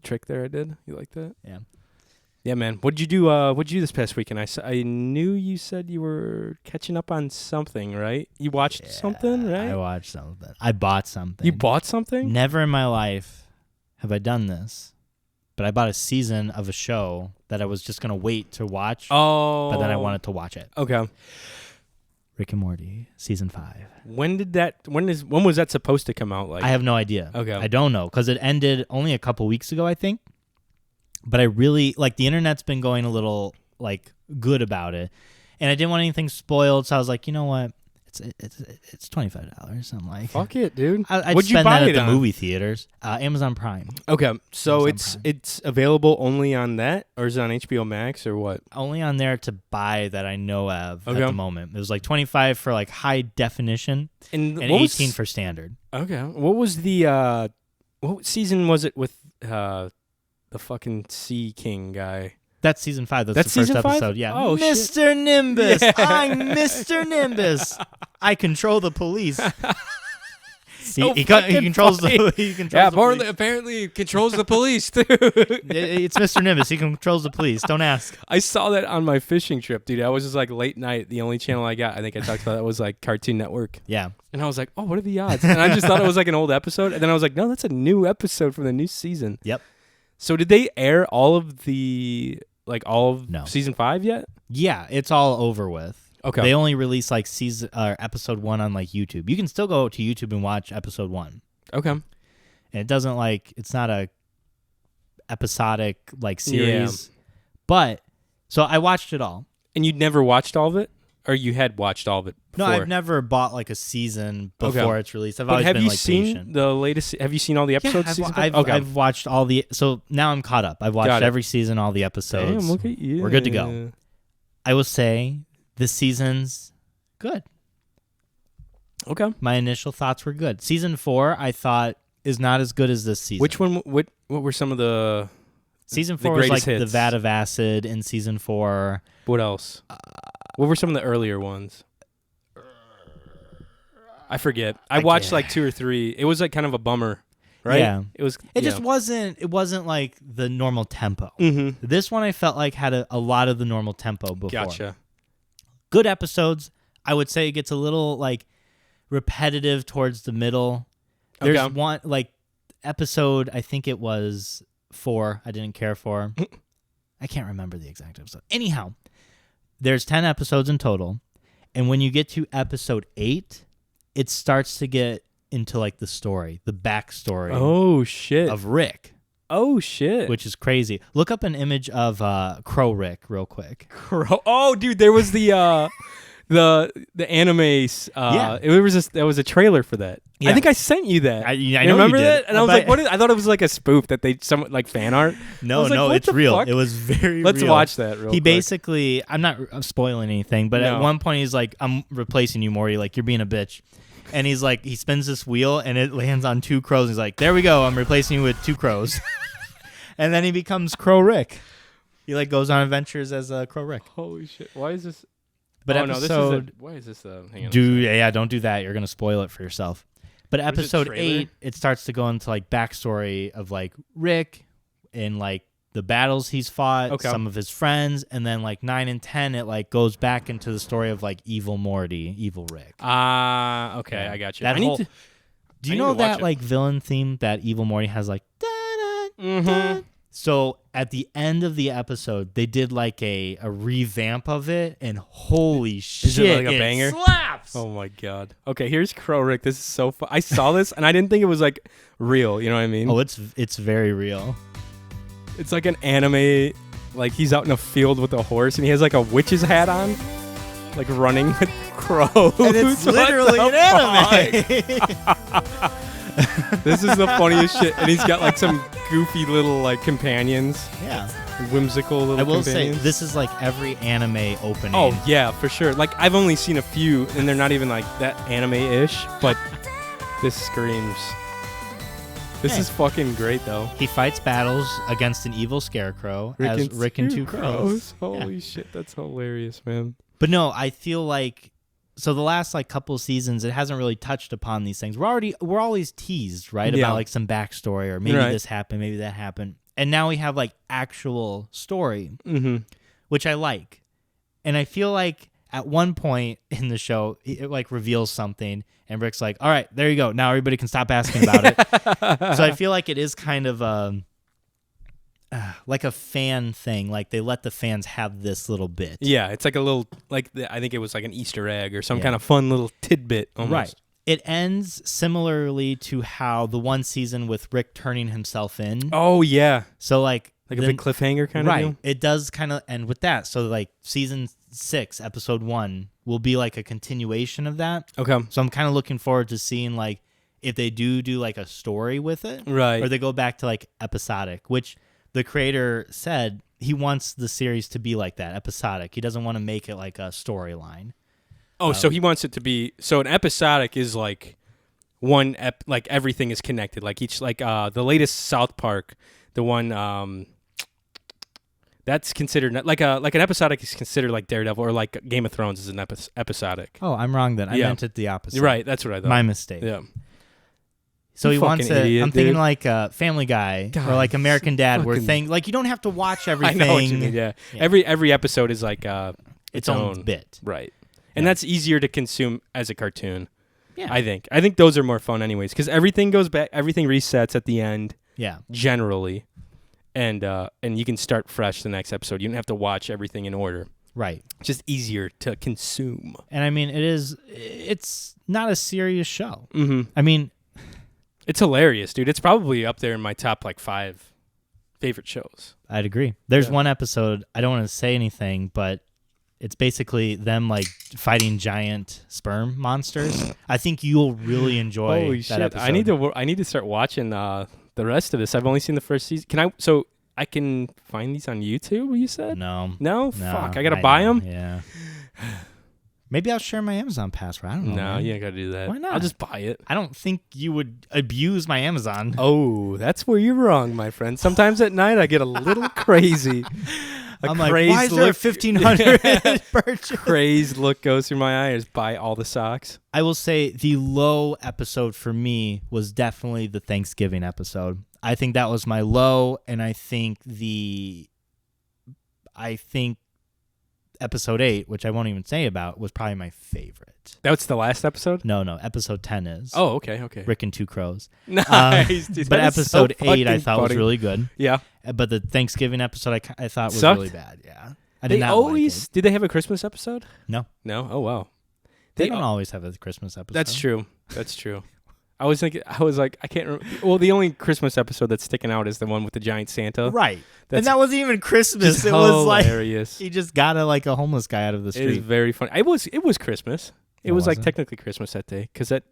trick there I did. You like that? Yeah. Yeah, man. What'd you do? What'd you do this past weekend? I knew you said you were catching up on something, right? You watched something, right? I watched something. I bought something. You bought something? Never in my life have I done this, but I bought a season of a show that I was just going to wait to watch, Oh. but then I wanted to watch it. Okay. Rick and Morty, season 5. When was that supposed to come out? Like I have no idea. Okay. I don't know because it ended only a couple weeks ago, I think. But I really like the internet's been going a little like good about it, and I didn't want anything spoiled, so I was like, you know what, it's $25. I'm like, fuck it, dude. I'd What'd you spend buy that it at the on? movie theaters, Amazon Prime. Okay, so Amazon it's available only on that, or is it on HBO Max, or what? Only on there to buy that I know of Okay. at the moment. It was like 25 for like high definition And and what 18 was, for standard. Okay, what was the what season was it with the fucking Sea King guy? That's season 5. That's That's the first season 5? episode. Yeah. Oh, shit. Mr. Nimbus. Yeah. I'm Mr. Nimbus. I control the police. So he fucking controls funny. he controls Yeah, the police. apparently controls the police too. It's Mr. Nimbus. He controls the police. Don't ask. I saw that on my fishing trip, dude. I was just like late night. The only channel I got, I think I talked about that was like Cartoon Network. Yeah. And I was like, oh, what are the odds? And I just thought it was like an old episode. And then I was like, no, that's a new episode from the new season. Yep. So did they air all of No. season 5 yet? Yeah, it's all over with. Okay. They only release like episode 1 on like YouTube. You can still go to YouTube and watch episode 1. Okay. And it doesn't it's not a episodic like series. But so I watched it all. And you'd never watched all of it? Or you had watched all of it No, before? I've never bought like a season before it's released. I've always have been you like seen patient. the latest? Have you seen all the episodes? Yeah, season I've watched all the. So now I'm caught up. I've watched every season, all the episodes. Damn, look at you. We're good to go. I will say this season's good. Okay. My initial thoughts were good. Season 4, I thought, is not as good as this season. Which one? What were some of the? Season the 4 was like greatest hits? the vat of acid in season 4. What else? What were some of the earlier ones? I forget. I watched like 2 or 3. It was like kind of a bummer, right? Yeah. It was. It just wasn't. It wasn't like the normal tempo. Mm-hmm. This one I felt like had a lot of the normal tempo before. Gotcha. Good episodes. I would say it gets a little like repetitive towards the middle. There's one like episode. I think it was 4. I didn't care for. I can't remember the exact episode. Anyhow, there's 10 episodes in total, and when you get to episode 8, it starts to get into like the story, the backstory. Oh shit. Of Rick. Oh shit. Which is crazy. Look up an image of Crow Rick real quick. Crow. Oh, dude, there was the anime. There was a trailer for that. Yeah. I think I sent you that. I you know remember you did. that? And I was like, what is? I thought it was like a spoof that they like fan art. No, like, what it's the real. fuck? It was very Let's real. watch that real He quick. basically, I'm spoiling anything, but at one point he's like, I'm replacing you, Morty. Like, you're being a bitch. And he's like, he spins this wheel and it lands on 2 crows. He's like, there we go. I'm replacing you with 2 crows. And then he becomes Crow Rick. He like goes on adventures as Crow Rick. Holy shit. Why is this? But why is this? Hang on. Don't do that. You're going to spoil it for yourself. But episode 8, it starts to go into like backstory of like Rick and like the battles he's fought, some of his friends, and then like 9 and 10, it like goes back into the story of like evil Morty, evil Rick. Okay, I got you. Do you know that like villain theme that evil Morty has like? Mm-hmm. So at the end of the episode, they did like a revamp of it, and holy shit, is it like a banger? Slaps! Oh my god. Okay, here's Crow Rick. This is so fun. I saw this and I didn't think it was like real. You know what I mean? Oh, it's very real. It's like an anime. Like he's out in a field with a horse and he has like a witch's hat on, like running with crows. And it's literally an anime. This is the funniest shit. And he's got like some goofy little like companions. Yeah. Whimsical little companions. I will companions. say, this is like every anime opening. Oh, yeah, for sure. Like, I've only seen a few, and they're not even like that anime-ish, but this screams. This is fucking great, though. He fights battles against an evil scarecrow as Rick and 2 crows. Holy shit, that's hilarious, man. But no, I feel like so the last like couple of seasons, it hasn't really touched upon these things. We're always teased, right, about like some backstory or maybe this happened, maybe that happened, and now we have like actual story, which I like, and I feel like at one point in the show it like reveals something, and Rick's like, "All right, there you go. Now everybody can stop asking about it." So I feel like it is kind of like a fan thing. Like they let the fans have this little bit. Yeah, it's like a little, like I think it was like an Easter egg or some kind of fun little tidbit almost. Right. It ends similarly to how the one season with Rick turning himself in. Oh, yeah. So like a big cliffhanger kind of deal? Right. It does kind of end with that. So like season 6, episode 1 will be like a continuation of that. Okay. So I'm kind of looking forward to seeing like if they do like a story with it. Right. Or they go back to like episodic, which the creator said he wants the series to be like that, episodic. He doesn't want to make it like a storyline. Oh, so he wants it to be, so an episodic is like one, like everything is connected. Like each, like the latest South Park, the one, that's considered, like an episodic is considered like Daredevil, or like Game of Thrones is an episodic. Oh, I'm wrong then. I meant it the opposite. Right, that's what I thought. My mistake. Yeah. So he wants it. Idiot, I'm thinking dude. like Family Guy or like American Dad, where things like you don't have to watch everything. I know what you mean, yeah. Every episode is like its own bit. Right. And that's easier to consume as a cartoon. Yeah. I think those are more fun anyways, because everything goes back, everything resets at the end. Yeah. Generally. And you can start fresh the next episode. You don't have to watch everything in order. Right. It's just easier to consume. And I mean, it's not a serious show. Mm-hmm. I mean, it's hilarious, dude. It's probably up there in my top like 5 favorite shows. I'd agree. There's one episode, I don't want to say anything, but It's basically them like fighting giant sperm monsters. I think you'll really enjoy Holy that shit! episode. I need to start watching the rest of this. I've only seen the first season. So I can find these on YouTube? You said no. Fuck! I gotta buy them. Yeah. Maybe I'll share my Amazon password. I don't know. No, man. you ain't gotta do that. Why not? I'll just buy it. I don't think you would abuse my Amazon. Oh, that's where you're wrong, my friend. Sometimes at night I get a little crazy. I'm like, why is there a 1,500 purchase? Crazed look goes through my eye. I just buy all the socks. I will say the low episode for me was definitely the Thanksgiving episode. I think that was my low, and I think episode 8, which I won't even say about, was probably my favorite. That's the last episode? No, episode 10 is. Oh, okay. Rick and Two Crows. Nice, dude. But episode 8 I thought funny. was really good. Yeah. But the Thanksgiving episode I thought was Sucked? really bad. Yeah. I did not like it. Did they have a Christmas episode? No. No? Oh, wow. They don't always have a Christmas episode. That's true. I was like, I can't remember. Well, the only Christmas episode that's sticking out is the one with the giant Santa. Right. That's and that wasn't even Christmas. It hilarious. was like he just got a homeless guy out of the It street. is very funny. It was Christmas. It was was like it? technically Christmas that day because that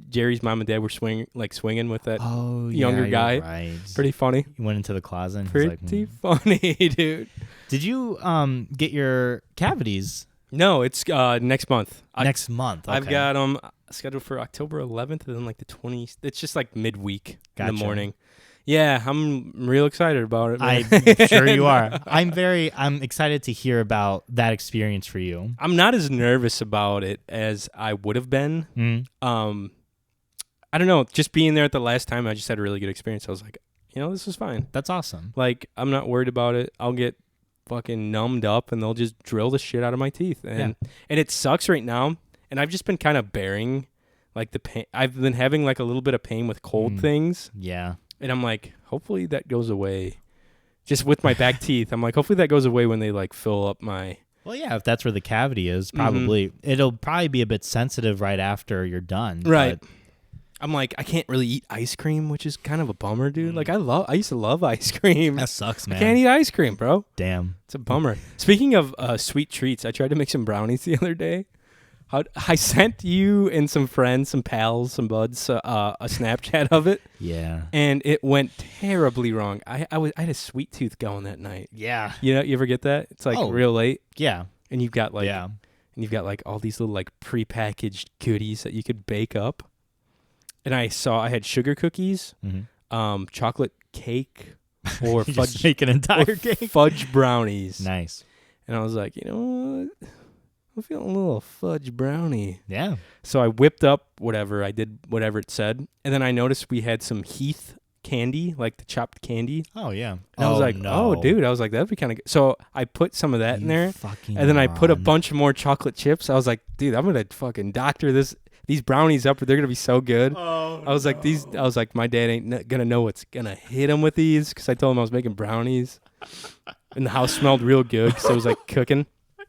Jerry's mom and dad were swinging with that younger you're guy. Right. Pretty funny. He went into the closet and Pretty he's like, funny, dude. Did you get your cavities No, it's next month. next month? I've Okay. got them scheduled for October 11th and then like the 20th. It's just like midweek in the morning. Yeah, I'm real excited about it, man. I'm sure you are. I'm excited to hear about that experience for you. I'm not as nervous about it as I would have been. Mm. I don't know. Just being there at the last time, I just had a really good experience. I was like, this is fine. That's awesome. Like, I'm not worried about it. I'll get fucking numbed up and they'll just drill the shit out of my teeth. And it sucks right now. And I've just been kind of bearing like the pain. I've been having like a little bit of pain with cold things. Yeah. And I'm like, hopefully that goes away. Just with my back teeth. I'm like, hopefully that goes away when they like fill up my... Well, yeah, if that's where the cavity is, probably. It'll probably be a bit sensitive right after you're done. Right. But I'm like, I can't really eat ice cream, which is kind of a bummer, dude. Like, I used to love ice cream. That sucks, man. I can't eat ice cream, bro. Damn. It's a bummer. Speaking of sweet treats, I tried to make some brownies the other day. I sent you and some friends, some pals, some buds, a Snapchat of it. Yeah. And it went terribly wrong. I had a sweet tooth going that night. Yeah. You ever get that? It's like real late. Yeah. And you've got like all these little like prepackaged goodies that you could bake up. And I had sugar cookies, chocolate cake, or fudge. Make an entire cake. Fudge brownies. Nice. And I was like, you know what? I'm feeling a little fudge brownie. Yeah. So I whipped up whatever. I did whatever it said. And then I noticed we had some Heath candy, like the chopped candy. Oh, yeah. And I was like, no. oh, dude. I was like, that'd be kind of good. So I put some of that in there. Fucking And then I put a moron. bunch more chocolate chips. I was like, dude, I'm going to fucking doctor these brownies up. They're going to be so good. Oh, I was like, my dad ain't going to know what's going to hit him with these because I told him I was making brownies. And the house smelled real good because it was like cooking.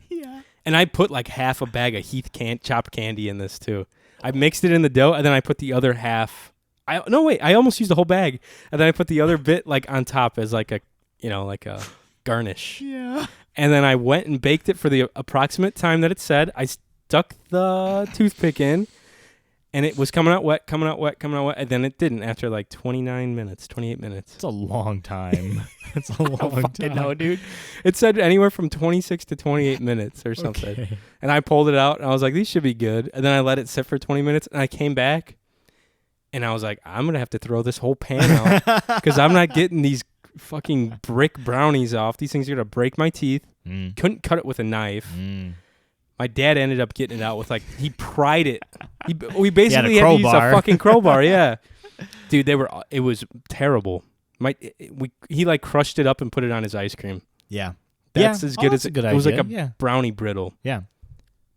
Yeah. And I put like half a bag of Heath chopped candy in this too. I mixed it in the dough and then I put the other half. I almost used the whole bag. And then I put the other bit like on top as like a garnish. Yeah. And then I went and baked it for the approximate time that it said. I stuck the toothpick in and it was coming out wet. And then it didn't after like 28 minutes. It's a long time. It's a long time. No, dude. It said anywhere from 26 to 28 minutes or something. Okay. And I pulled it out and I was like, these should be good. And then I let it sit for 20 minutes and I came back and I was like, I'm going to have to throw this whole pan out because I'm not getting these fucking brick brownies off. These things are going to break my teeth. Couldn't cut it with a knife. My dad ended up getting it out with he pried it. We basically had to use a fucking crowbar. Yeah. Dude, it was terrible. He like crushed it up and put it on his ice cream. Yeah. That's as good that's as a good it was idea. like a brownie brittle. Yeah.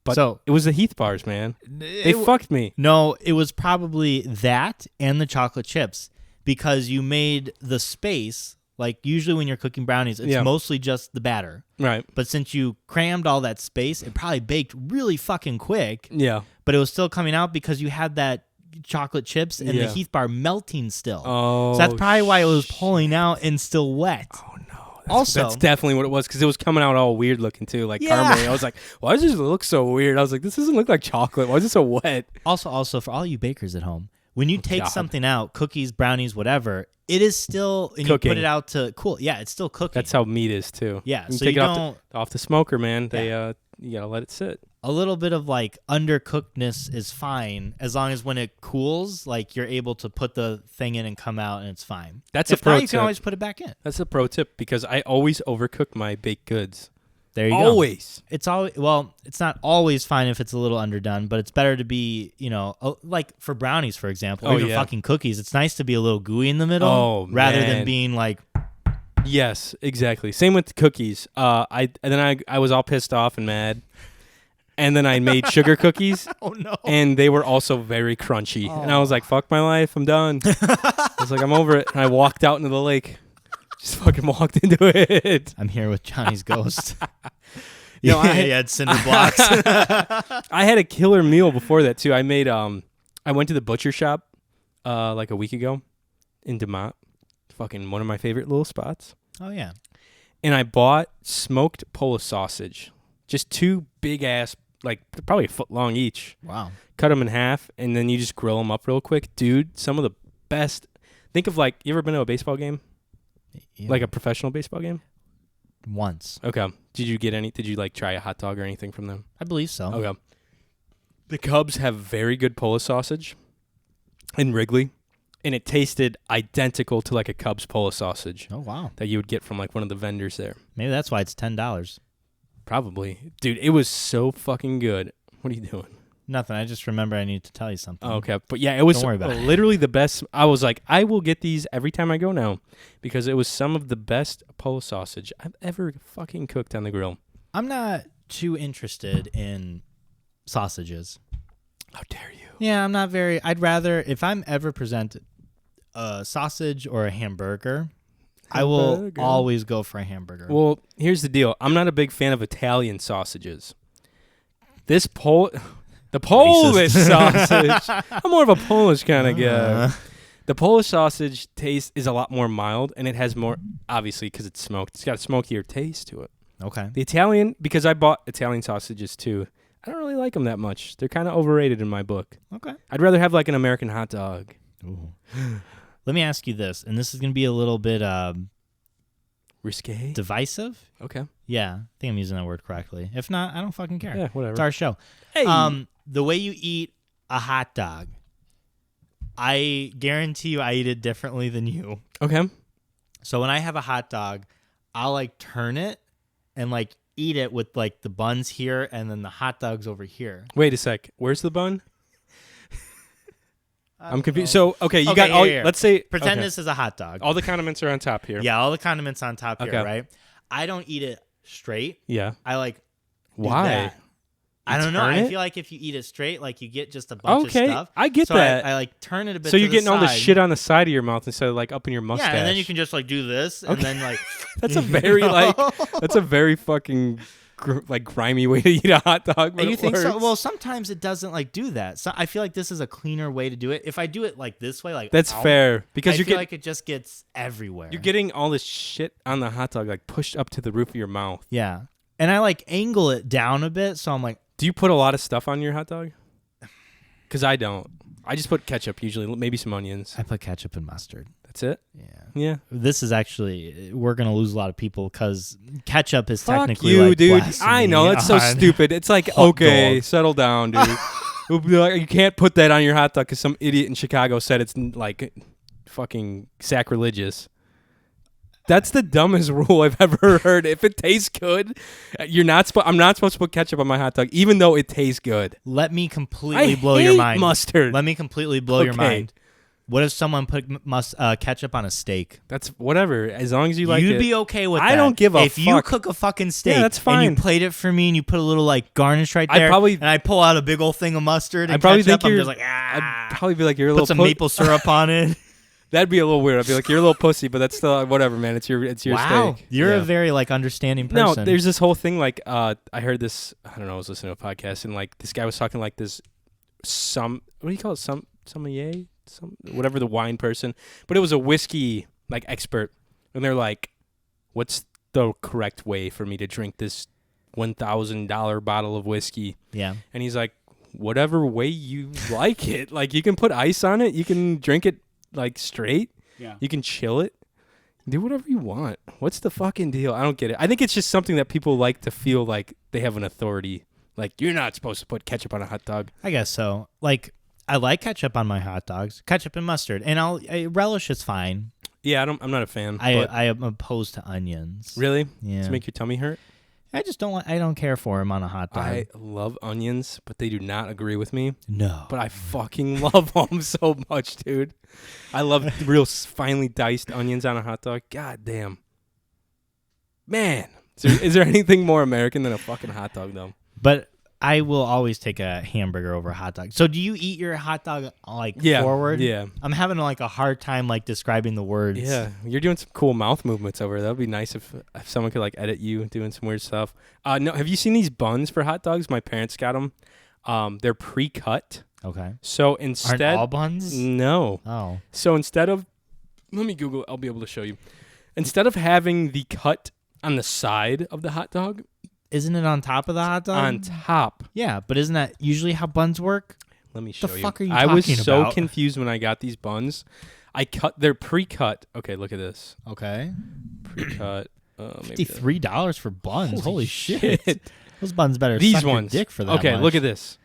But so it was the Heath bars, man. They fucked me. No, it was probably that and the chocolate chips because you made the space. Like usually when you're cooking brownies, it's mostly just the batter. Right. But since you crammed all that space, it probably baked really fucking quick. Yeah. But it was still coming out because you had that chocolate chips and the Heath bar melting still. Oh. So that's probably why it was pulling out and still wet. Oh no. That's definitely what it was, because it was coming out all weird looking too, like caramel. I was like, why does this look so weird? I was like, this doesn't look like chocolate. Why is it so wet? Also, for all you bakers at home, when you take something out, cookies, brownies, whatever, it is still, and cooking. You put it out to cool. Yeah, it's still cooking. That's how meat is too. Yeah, you so take you it don't off the smoker, man. They you gotta let it sit. A little bit of like undercookedness is fine, as long as when it cools, like you're able to put the thing in and come out and it's fine. That's if a pro not, tip. you can always put it back in. That's a pro tip, because I always overcook my baked goods. There you go. It's always, well, it's not always fine if it's a little underdone, but it's better to be, like for brownies, for example, or even fucking cookies. It's nice to be a little gooey in the middle, rather than being like. Yes, exactly. Same with cookies. I was all pissed off and mad, and then I made sugar cookies. Oh no! And they were also very crunchy, and I was like, "Fuck my life, I'm done." I was like, "I'm over it," and I walked out into the lake. Just fucking walked into it. I'm here with Johnny's ghost. He had cinder blocks. I had a killer meal before that too. I made I went to the butcher shop like a week ago in DeMont. Fucking one of my favorite little spots. Oh yeah. And I bought smoked Polish sausage. Just 2 big ass, like probably a foot long each. Wow. Cut them in half, and then you just grill them up real quick. Dude, some of the best. Think of like, you ever been to a baseball game? Yeah. Like a professional baseball game? Once. Okay. Did you like try a hot dog or anything from them? I believe so. Okay. The Cubs have very good Polish sausage in Wrigley, and it tasted identical to like a Cubs Polish sausage. Oh, wow. That you would get from like one of the vendors there. Maybe that's why it's $10. Probably. Dude, it was so fucking good. What are you doing? Nothing. I just remember I need to tell you something. Oh, okay. But yeah, it was literally the best. I was like, I will get these every time I go now, because it was some of the best Polish sausage I've ever fucking cooked on the grill. I'm not too interested in sausages. How dare you? Yeah, I'm not very. I'd rather, if I'm ever presented a sausage or a hamburger, I will always go for a hamburger. Well, here's the deal. I'm not a big fan of Italian sausages. The Polish sausage. I'm more of a Polish kind of guy. The Polish sausage taste is a lot more mild, and it has more, obviously, because it's smoked. It's got a smokier taste to it. Okay. The Italian, because I bought Italian sausages too, I don't really like them that much. They're kind of overrated in my book. Okay. I'd rather have like an American hot dog. Ooh. Let me ask you this, and this is going to be a little bit risque, divisive. Okay. Yeah, I think I'm using that word correctly. If not, I don't fucking care. Yeah, whatever. It's our show. Hey. The way you eat a hot dog, I guarantee you I eat it differently than you. Okay. So when I have a hot dog, I'll like turn it and like eat it with like the buns here and then the hot dog's over here. Wait a sec. Where's the bun? I'm confused. So, okay, you got all. Here. Let's say pretend this is a hot dog. All the condiments are on top here. Yeah, all the condiments on top here, right? I don't eat it straight. Yeah. I like. Why? I don't know. I feel like if you eat it straight, like you get just a bunch of stuff. I get that. I like turn it a bit. So you're getting all the side. shit on the side of your mouth instead of like up in your mustache. Yeah, and then you can just like do this, and then like. That's a very that's a very fucking like grimy way to eat a hot dog. But you think so? Well, sometimes it doesn't like do that. So I feel like this is a cleaner way to do it. If I do it like this way, like that's fair, because I feel like it just gets everywhere. You're getting all this shit on the hot dog like pushed up to the roof of your mouth. Yeah, and I like angle it down a bit, so I'm like. Do you put a lot of stuff on your hot dog? Because I don't. I just put ketchup usually, maybe some onions. I put ketchup and mustard. That's it? Yeah. Yeah. This is actually, we're going to lose a lot of people because ketchup is Fuck technically you, like dude. I know. It's so stupid. It's like, okay, settle down, dude. You can't put that on your hot dog because some idiot in Chicago said it's like fucking sacrilegious. That's the dumbest rule I've ever heard. If it tastes good, I'm not supposed to put ketchup on my hot dog, even though it tastes good. Let me completely blow your mind. Mustard. Let me completely blow your mind. What if someone put ketchup on a steak? That's whatever, as long as you like it. You'd be okay with that. I don't give a fuck. If you cook a fucking steak that's fine. and you plate it for me and you put a little like garnish right there, and I pull out a big old thing of mustard and ketchup, I'm just like, I'd probably be like, you're a put little some maple syrup on it. That'd be a little weird. I'd be like, you're a little pussy, but that's still whatever, man. It's your steak. You're a very like understanding person. No, there's this whole thing like I heard this. I don't know. I was listening to a podcast and like this guy was talking like this. What do you call it? Sommelier, whatever the wine person. But it was a whiskey like expert, and they're like, what's the correct way for me to drink this $1,000 bottle of whiskey. Yeah. And he's like, whatever way you like it. Like, you can put ice on it. You can drink it, like, straight. Yeah. You can chill it. Do whatever you want. What's the fucking deal? I don't get it. I think it's just something that people like to feel like they have an authority. Like, you're not supposed to put ketchup on a hot dog. I guess so. Like, I like ketchup on my hot dogs. Ketchup and mustard. And relish is fine. Yeah, I'm not a fan. I am opposed to onions. Really? Yeah. To make your tummy hurt? I just don't. I don't care for them on a hot dog. I love onions, but they do not agree with me. No. But I fucking love them so much, dude. I love real finely diced onions on a hot dog. God damn. Man. Is there anything more American than a fucking hot dog, though? But I will always take a hamburger over a hot dog. So do you eat your hot dog forward? Yeah. I'm having like a hard time like describing the words. Yeah. You're doing some cool mouth movements over there. That would be nice if someone could like edit you doing some weird stuff. No, have you seen these buns for hot dogs? My parents got them. They're pre-cut. Okay. So instead, aren't all buns? No. Oh. So instead of, let me Google it. I'll be able to show you. Instead of having the cut on the side of the hot dog, isn't it on top of the hot dog? on top. Yeah, but isn't that usually how buns work? Let me show you. The fuck are you I was talking so about? confused when I got these buns. They're pre-cut. Okay, look at this. Okay. Pre-cut. $53 for buns. Holy shit. Those buns better These suck your ones. dick for that Okay, much. look at this.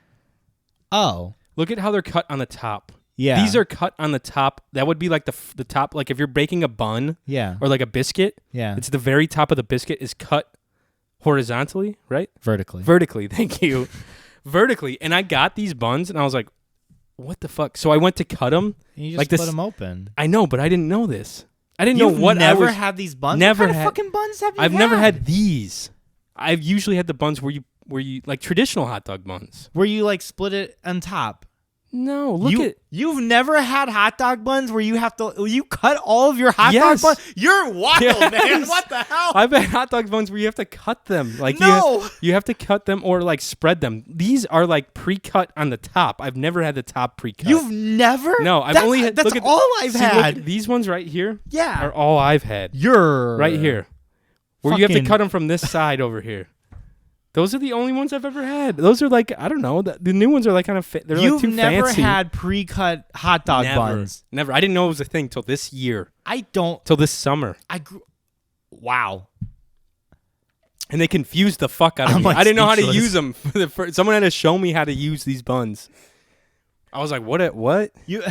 Oh. Look at how they're cut on the top. Yeah. These are cut on the top. That would be like the top. Like if you're baking a bun Yeah. or like a biscuit, Yeah. it's the very top of the biscuit is cut horizontally, right? Vertically. Vertically, thank you. Vertically. And I got these buns and I was like, what the fuck? So I went to cut them. You just like split this, them open. I know, but I didn't know this. I didn't You've know what never I was. had these buns? Never what kind had. of fucking buns have you I've had? never had these. I've usually had the buns where you like traditional hot dog buns. Where you like split it on top. No, look at. You've never had hot dog buns where you have to cut all of your hot Yes. dog buns? You're wild, Yes. man. What the hell? I've had hot dog buns where you have to cut them. Like No. you have to cut them or like spread them. These are like pre-cut on the top. I've never had the top pre-cut. You've never? No, I've That's- only had. That's look at, all I've see, look had. at these ones right here Yeah. are all I've had. You're Right here. Where you have to fucking- cut them from this side over here. Those are the only ones I've ever had. Those are like, I don't know. The new ones are like kind of they're You've like too never fancy. had pre-cut hot dog Never. buns. Never. I didn't know it was a thing till this year. I don't. Till this summer. Wow. And they confused the fuck out of I'm, me. like, I didn't know how to speechless. use them. Someone had to show me how to use these buns. I was like, what? You.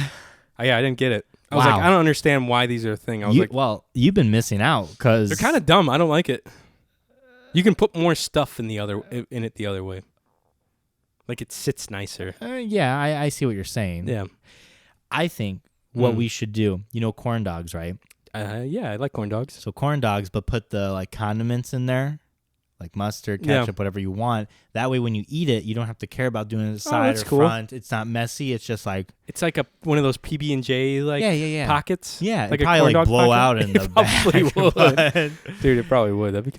Yeah, I didn't get it. I was like, Wow. I don't understand why these are a thing. I was like, Well, you've been missing out because they're kind of dumb. I don't like it. You can put more stuff in it the other way. Like it sits nicer. Yeah, I see what you're saying. Yeah. I think what we should do. You know, corn dogs, right? Yeah, I like corn dogs. So corn dogs, but put the like condiments in there, like mustard, Yeah. ketchup, whatever you want. That way, when you eat it, you don't have to care about doing it the side that's or cool. front. It's not messy. It's just like It's like one of those PB&J like yeah. pockets. Yeah, like it a probably corn like dog blow pocket. out in the It probably back, would. but- Dude, it probably would. That'd be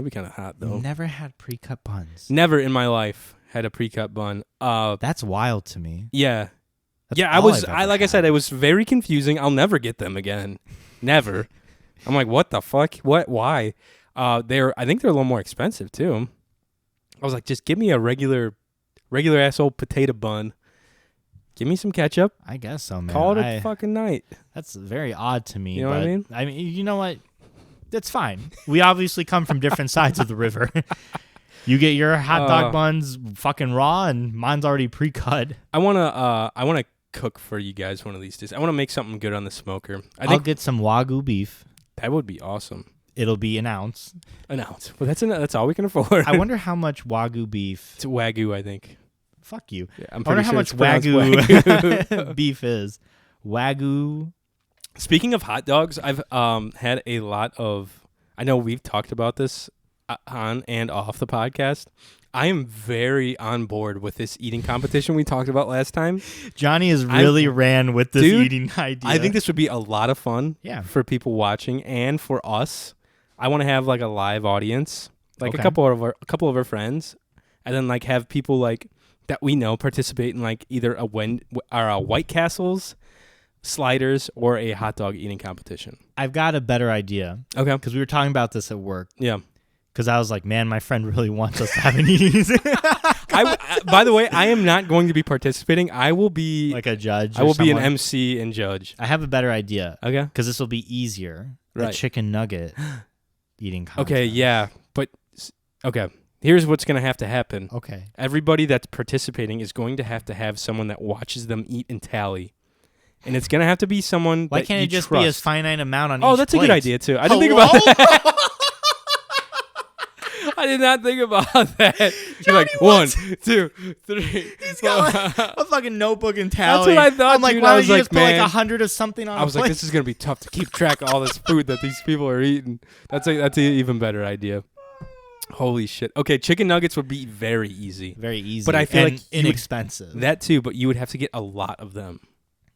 kind of hot though. Never had pre-cut buns. Never in my life had a pre-cut bun. That's wild to me. Yeah. That's Yeah, all I've ever like I had. said, it was very confusing. I'll never get them again. Never. I'm like, what the fuck? What? Why? I think they're a little more expensive too. I was like, just give me a regular ass old potato bun. Give me some ketchup. I guess so, man. Call it a fucking night. That's very odd to me. You know what I but, mean? I mean, you know what? That's fine. We obviously come from different sides of the river. You get your hot dog buns fucking raw, and mine's already pre-cut. I wanna cook for you guys one of these days. I want to make something good on the smoker. I'll get some Wagyu beef. That would be awesome. It'll be an ounce. An ounce. Well, that's all we can afford. I wonder how much Wagyu beef. It's Wagyu, I think. Fuck you. Yeah, I'm I wonder pretty how sure much it's pronounced Wagyu beef is. Wagyu. Speaking of hot dogs, I've had a lot of. I know we've talked about this on and off the podcast. I am very on board with this eating competition we talked about last time. Johnny has really ran with this Dude, eating idea. I think this would be a lot of fun. Yeah. For people watching and for us. I want to have like a live audience, like Okay. a couple of our friends, and then like have people like that we know participate in like either a White Castles, sliders, or a hot dog eating competition? I've got a better idea. Okay. Because we were talking about this at work. Yeah. Because I was like, man, my friend really wants us to have an eating. By the way, I am not going to be participating. I will be like a judge. I will be an MC and judge. I have a better idea. Okay. Because this will be easier. Right. A chicken nugget eating contest. Okay, yeah. But, okay. Here's what's going to have to happen. Okay. Everybody that's participating is going to have someone that watches them eat and tally. And it's going to have to be someone Why that can't you it just trust. be a finite amount on each Oh, that's plate? a good idea, too. I didn't think about that. I did not think about that. You're like, 1, 2, 3. He's got like a fucking notebook and tally. That's what I thought, I'm like, dude. why I don't was you like, just put like man. 100 of something on I was a plate? like, this is going to be tough to keep track of all this food that these people are eating. That's an even better idea. Holy shit. Okay, chicken nuggets would be very easy. Very easy. But I feel and like you would- inexpensive. That too, but you would have to get a lot of them.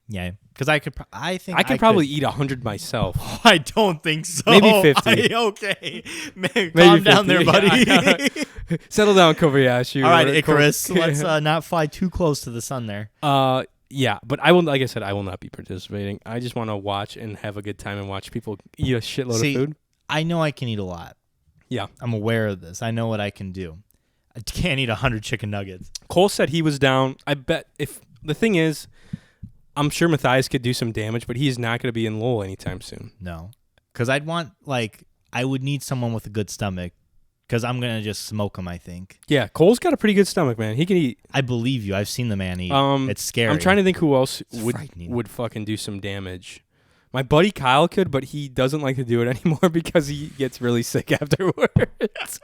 Yeah. Because I could, I think I could probably eat 100 myself. I don't think so. Maybe 50. Okay. Man, Maybe calm down 50. there, buddy. Settle down, Kobayashi. All right, Icarus. Let's not fly too close to the sun there. Yeah, but I will. Like I said, I will not be participating. I just want to watch and have a good time and watch people eat a shitload of food. I know I can eat a lot. Yeah, I'm aware of this. I know what I can do. I can't eat 100 chicken nuggets. Cole said he was down. I bet if the thing is, I'm sure Matthias could do some damage, but he's not going to be in Lowell anytime soon. No, because I'd want I would need someone with a good stomach. Because I'm gonna just smoke him. I think. Yeah, Cole's got a pretty good stomach, man. He can eat. I believe you. I've seen the man eat. It's scary. I'm trying to think who else frightening. would fucking do some damage. My buddy Kyle could, but he doesn't like to do it anymore because he gets really sick afterwards.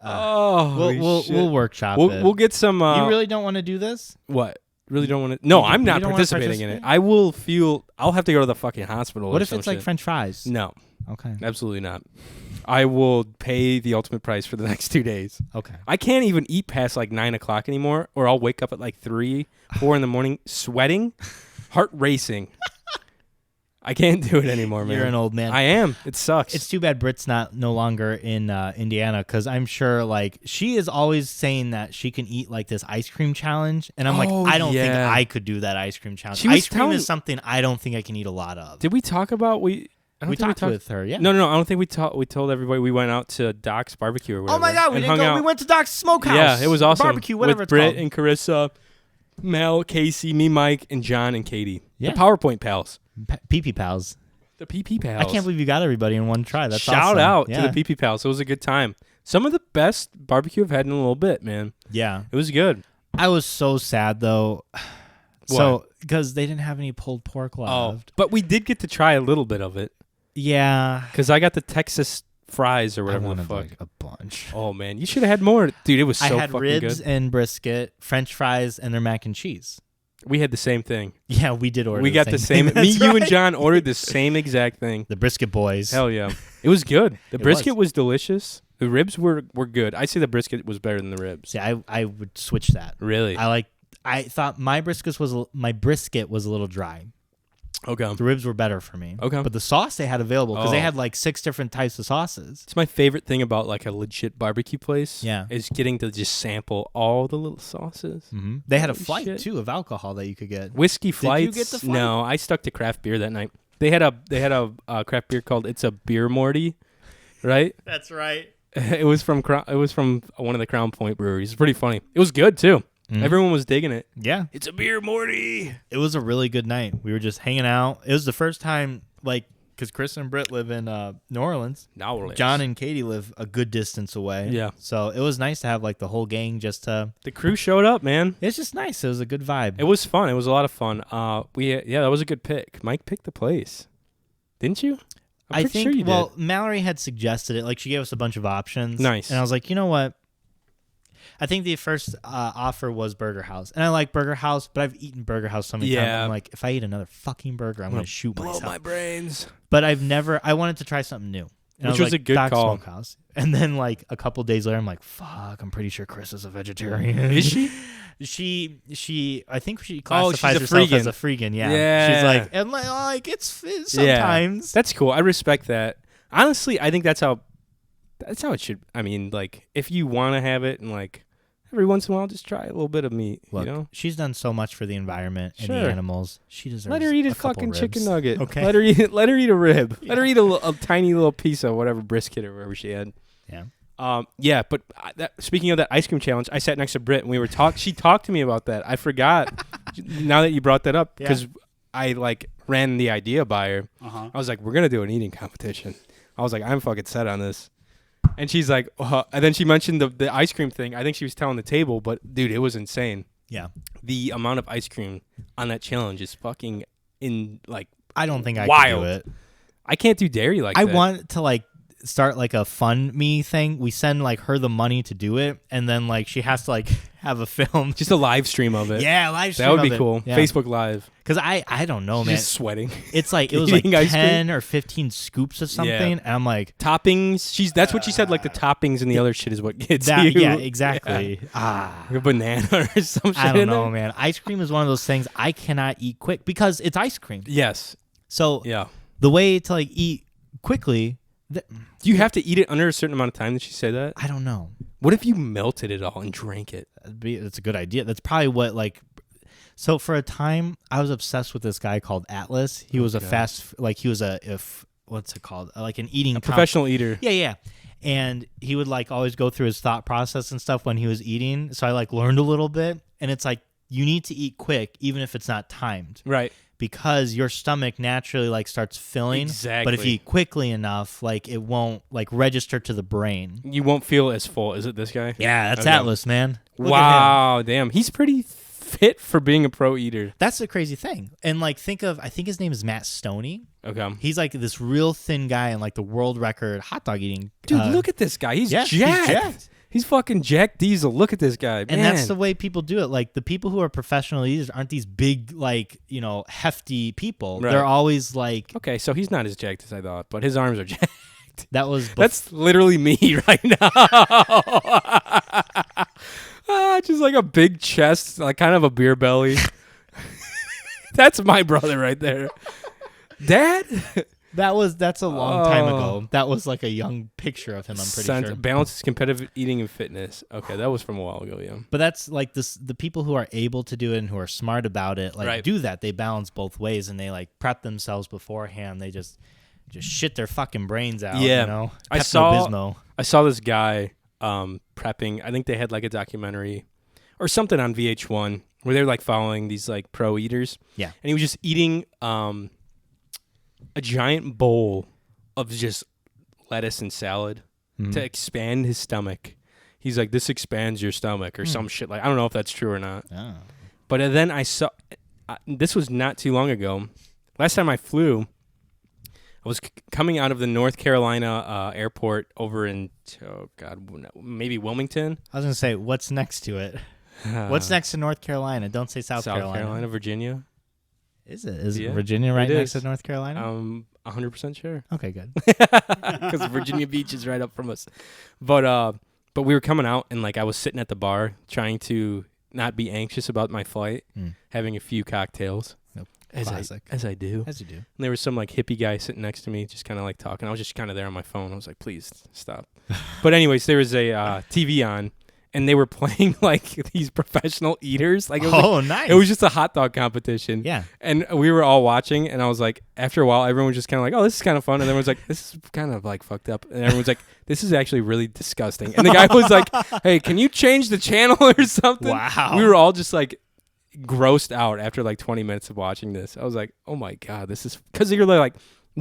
We'll workshop it. We'll get some. You really don't want to do this? What? Really don't want to? No, I'm not don't wanna participating in it. participate? I'll have to go to the fucking hospital. What or if some it's like shit. French fries? No, Okay. absolutely not. I will pay the ultimate price for the next 2 days. Okay. I can't even eat past like 9 o'clock anymore, or I'll wake up at like 3, 4 in the morning, sweating, heart racing. I can't do it anymore, man. You're an old man. I am. It sucks. It's too bad Britt's no longer in Indiana because I'm sure she is always saying that she can eat like this ice cream challenge, and I'm like, I don't think I could do that ice cream challenge. Ice cream is something I don't think I can eat a lot of. Did we talk about We talked with her, yeah. No. I don't think we told everybody we went out to Doc's Barbecue or whatever. Oh my God, we didn't go. We went to Doc's Smokehouse. Yeah, it was awesome. Barbecue, whatever with it's Britt called. and Carissa, Mel, Casey, me, Mike, and John and Katie. Yeah. The PowerPoint pals. PP pals. The PP pals. I can't believe you got everybody in one try. That's Shout awesome. out Yeah. to the PP pals. It was a good time. Some of the best barbecue I've had in a little bit, man. Yeah. It was good. I was so sad though. What? So because they didn't have any pulled pork left. But we did get to try a little bit of it. Yeah. Because I got the Texas fries or whatever I the wanted fuck. like a bunch. Oh, man. You should have had more. Dude, it was so I had fucking ribs good. and brisket, French fries, and their mac and cheese. We had the same thing. Yeah, we did order. We got the same. thing. Me, That's you, and right. John ordered the same exact thing. The brisket boys. Hell yeah. It was good. The It brisket was delicious. The ribs were good. I say the brisket was better than the ribs. See, I would switch that. Really? I thought my brisket was a little dry. Okay. The ribs were better for me. Okay. But the sauce they had available because they Oh. had like 6 different types of sauces. It's my favorite thing about like a legit barbecue place. Yeah. Is getting to just sample all the little sauces. Mm-hmm. They had a Holy flight shit. too of alcohol that you could get. Whiskey flights. get the flight? No, I stuck to craft beer that night. They had a craft beer called It's a Beer Morty, right? That's right. It was from one of the Crown Point breweries. It's pretty funny. It was good too. Mhm. Everyone was digging it. Yeah. It's a beer, Morty. It was a really good night. We were just hanging out. It was the first time, because Chris and Britt live in New Orleans. Now we're John and Katie live a good distance away. Yeah. So it was nice to have the whole gang just to. The crew showed up, man. It's just nice. It was a good vibe. It was fun. It was a lot of fun. That was a good pick. Mike picked the place, didn't you? I'm pretty sure you did. Mallory had suggested it. She gave us a bunch of options. Nice. And I was like, you know what? I think the first offer was Burger House. And I like Burger House, but I've eaten Burger House so many times. I'm like, if I eat another fucking burger, I'm going to shoot myself. Blow my brains. But I wanted to try something new. And Which was a good Doc's call. Smokehouse. And then a couple days later, I'm like, fuck, I'm pretty sure Chris is a vegetarian. Is she? I think she classifies she's a herself as freegan. a freegan. Yeah. Yeah. She's like, and it's sometimes. That's cool. I respect that. Honestly, I think that's how it should. I mean, if you want to have it and every once in a while, just try a little bit of meat. Look, you know, she's done so much for the environment and Sure. the animals. She deserves. let her eat a couple fucking ribs. chicken nugget. Okay. Let her eat it. Let her eat a rib. Yeah. Let her eat a tiny little piece of whatever brisket or whatever she had. Yeah. Yeah, but speaking of that ice cream challenge, I sat next to Britt and we were she talked to me about that. I forgot. Now that you brought that up, because I ran the idea by her. I was like, we're gonna do an eating competition. I was like, I'm fucking set on this. And she's like, and then she mentioned the ice cream thing. I think she was telling the table, but dude, it was insane. Yeah. The amount of ice cream on that challenge is fucking I don't think I wild. can do it. I can't do dairy like I that. want to start a fund me thing. We send her the money to do it, and then she has to have a film. Just a live stream of it. Yeah, live stream. That would be of it. cool. Yeah. Facebook Live. Because I don't know, She's man. just sweating. It's it was Eating ice 10 or 15 scoops of something, and I'm like, toppings. That's what she said. Like the toppings and the other shit is what gets you. Yeah, exactly. Like a banana or some shit. I don't in know, there. man. Ice cream is one of those things I cannot eat quick because it's ice cream. Yes. So Yeah. the way to eat quickly, Do you have to eat it under a certain amount of time? Did she say that? I don't know. What if you melted it all and drank it? That's a good idea. That's probably what So for a time, I was obsessed with this guy called Atlas. He was a what's it called? An eating Professional eater. Yeah. And he would always go through his thought process and stuff when he was eating. So I learned a little bit, and it's you need to eat quick even if it's not timed. Right. Because your stomach naturally starts filling. Exactly. But if you eat quickly enough, it won't register to the brain. You won't feel as full. Is it this guy? Yeah, that's Okay. Atlas, man. Look at him. Wow, damn. He's pretty fit for being a pro eater. That's the crazy thing. And I think his name is Matt Stoney. Okay. He's this real thin guy and the world record hot dog eating. Dude, look at this guy. He's jacked. He's jacked. He's fucking Jack Diesel. Look at this guy. Man. And that's the way people do it. The people who are professional eaters aren't these big, hefty people. Right. They're always Okay, so he's not as jacked as I thought, but his arms are jacked. That's literally me right now. Just a big chest, kind of a beer belly. That's my brother right there. Dad? That's a long time ago. That was a young picture of him, I'm pretty sure. Balances competitive eating and fitness. Okay, that was from a while ago, yeah. But that's the people who are able to do it and who are smart about it, Right. do that. They balance both ways and they prep themselves beforehand. They just shit their fucking brains out. Yeah. You know? I Pepto-Bismol. saw this guy prepping. I think they had a documentary or something on VH1 where they're following these pro eaters. Yeah. And he was just eating a giant bowl of just lettuce and salad to expand his stomach. He's like, this expands your stomach or some shit. I don't know if that's true or not. Oh. But then I saw, this was not too long ago. Last time I flew, I was coming out of the North Carolina airport over in, maybe Wilmington. I was going to say, what's next to it? What's next to North Carolina? Don't say South Carolina. Virginia. Is it? Is Yeah, Virginia right it next is. to North Carolina? 100% sure. Okay, good. Because Virginia Beach is right up from us. But we were coming out, and I was sitting at the bar trying to not be anxious about my flight, having a few cocktails. Nope. As I do. As you do. And there was some hippie guy sitting next to me, just kind of talking. I was just kind of there on my phone. I was like, please stop. But anyways, there was a TV on, and they were playing these professional eaters. It was nice. It was just a hot dog competition. Yeah. And we were all watching, and I was like, after a while, everyone was just kind of oh, this is kind of fun. And everyone's like, this is kind of fucked up. And everyone's like, this is actually really disgusting. And the guy was like, hey, can you change the channel or something? Wow. We were all just grossed out after 20 minutes of watching this. I was like, oh my God, this is because you're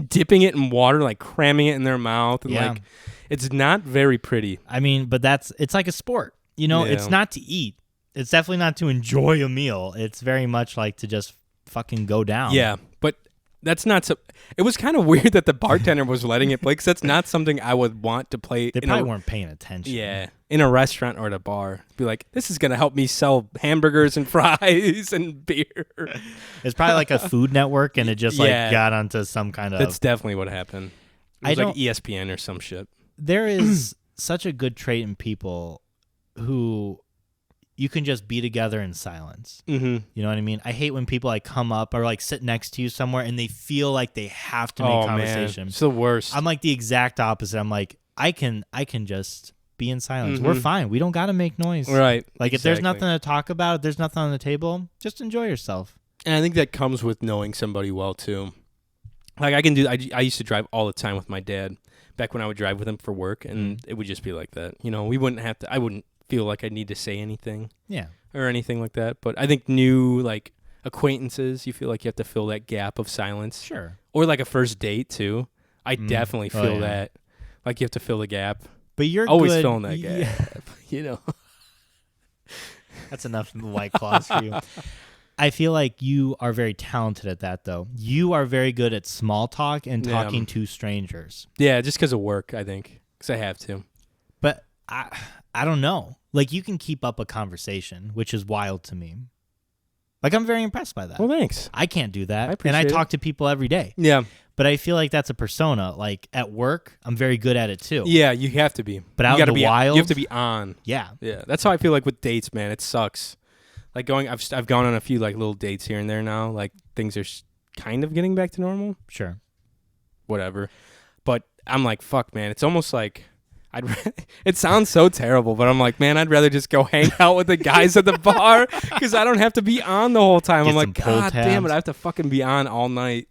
dipping it in water, cramming it in their mouth. And it's not very pretty. I mean, but it's like a sport. It's not to eat. It's definitely not to enjoy a meal. It's very much to just fucking go down. Yeah, but that's not so. It was kind of weird that the bartender was letting it play because that's not something I would want to play. They probably weren't paying attention. Yeah, in a restaurant or at a bar. Be like, this is going to help me sell hamburgers and fries and beer. It's probably a Food Network, and it just got onto some kind of. That's definitely what happened. It was ESPN or some shit. There is such a good trait in people who you can just be together in silence. Mm-hmm. You know what I mean? I hate when people come up or sit next to you somewhere and they feel like they have to make conversation. Man. It's the worst. I'm the exact opposite. I'm I can just be in silence. We're fine. We don't got to make noise. Right. Like if there's nothing to talk about, if there's nothing on the table, just enjoy yourself. And I think that comes with knowing somebody well too. Like I used to drive all the time with my dad back when I would drive with him for work, and it would just be like that. You know, I wouldn't feel like I need to say anything. Yeah. Or anything like that. But I think new like acquaintances, you feel like you have to fill that gap of silence. Sure. Or like a first date too. I definitely feel that. Like you have to fill the gap. But you're always good. filling that gap. You know. That's enough White Claws for you. I feel like you are very talented at that, though. You are very good at small talk and talking to strangers. Yeah, just because of work, I think. Because I have to. But I don't know. Like, you can keep up a conversation, which is wild to me. Like, I'm very impressed by that. Well, thanks. I can't do that. I appreciate and I it. talk to people every day. Yeah. But I feel like that's a persona. Like, at work, I'm very good at it, too. Yeah, you have to be. But out in the wild, you have to be on. Yeah. Yeah, that's how I feel like with dates, man. It sucks. Like I've gone on a few like little dates here and there now. Like things are kind of getting back to normal. Sure. Whatever. But I'm like, fuck, man. It's almost like it sounds so terrible, but I'm like, man, I'd rather just go hang out with the guys at the bar because I don't have to be on the whole time. Get I'm like, some pull God tabs. damn it, I have to fucking be on all night.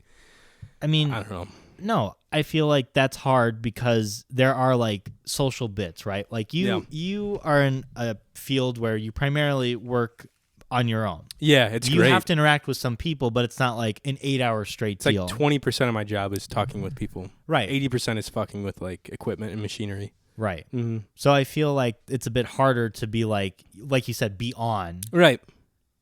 I mean, I don't know. No, I feel like that's hard because there are like social bits, right? Like you are in a field where you primarily work on your own. Yeah, it's you great. You have to interact with some people, but it's not like an 8-hour straight deal. It's like 20% of my job is talking with people. Right. 80% is fucking with like equipment and machinery. Right. Mm-hmm. So I feel like it's a bit harder to be like you said, be on. Right.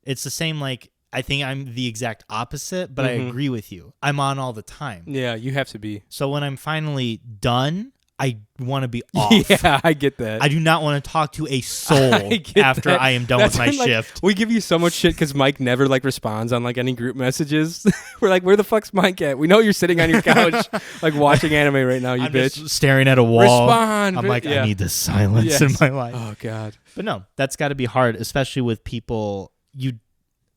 It's the same like, I think I'm the exact opposite, but I agree with you. I'm on all the time. Yeah, you have to be. So when I'm finally done, I want to be off. Yeah, I get that. I do not want to talk to a soul after I am done with my shift. We give you so much shit because Mike never like responds on like any group messages. We're like, where the fuck's Mike at? We know you're sitting on your couch like watching anime right now, you I'm bitch. Just staring at a wall. Respond. I'm like, yeah. I need this silence in my life. Oh God. But no, that's got to be hard, especially with people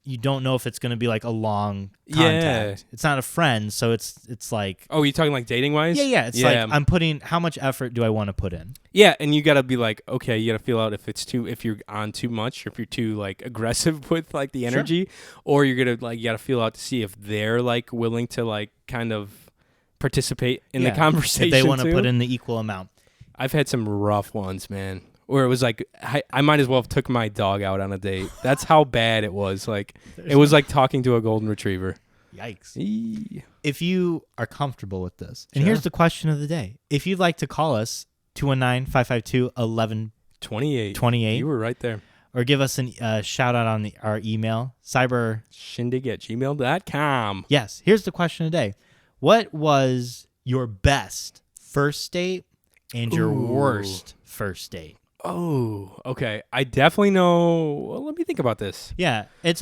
you don't know if it's going to be like a long contact. Yeah. It's not a friend, so it's like... Oh, you talking like dating wise? Yeah. It's like I'm putting... How much effort do I want to put in? Yeah, and you got to be like, okay, you got to feel out if you're on too much, or if you're too like aggressive with like the energy, or you're going to like, you got to feel out to see if they're like willing to like kind of participate in the conversation if they want to too. put in the equal amount. I've had some rough ones, man. Where it was like, I might as well have took my dog out on a date. That's how bad it was. Like, it was like talking to a golden retriever. Yikes. Eee. If you are comfortable with this, and here's the question of the day. If you'd like to call us, 219-552-1128. You were right there. Or give us a shout out on our email, Shindig@gmail.com. Yes. Here's the question of the day. What was your best first date and your worst first date? Oh, okay. I definitely know. Well, let me think about this. Yeah, it's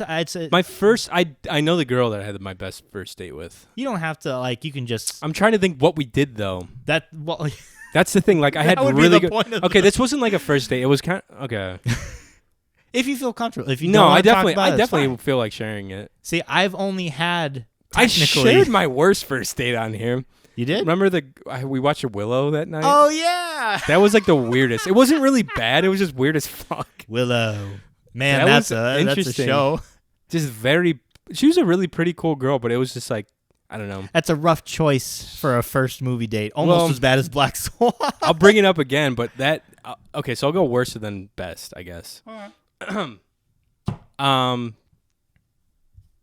My first. I know the girl that I had my best first date with. You don't have to like. You can just. I'm trying to think what we did though. That's the thing. Like I had really good. Okay, this wasn't like a first date. It was kind of okay. If you feel comfortable, if you no, don't I definitely fine. feel like sharing it. See, I've only had. I shared my worst first date on here. You did? Remember we watched Willow that night? Oh, yeah. That was like the weirdest. It wasn't really bad. It was just weird as fuck. Willow. Man, that's a show. Just she was a really pretty cool girl, but it was just like, I don't know. That's a rough choice for a first movie date. Almost as bad as Black Swan. I'll bring it up again, but okay, so I'll go worse than best, I guess.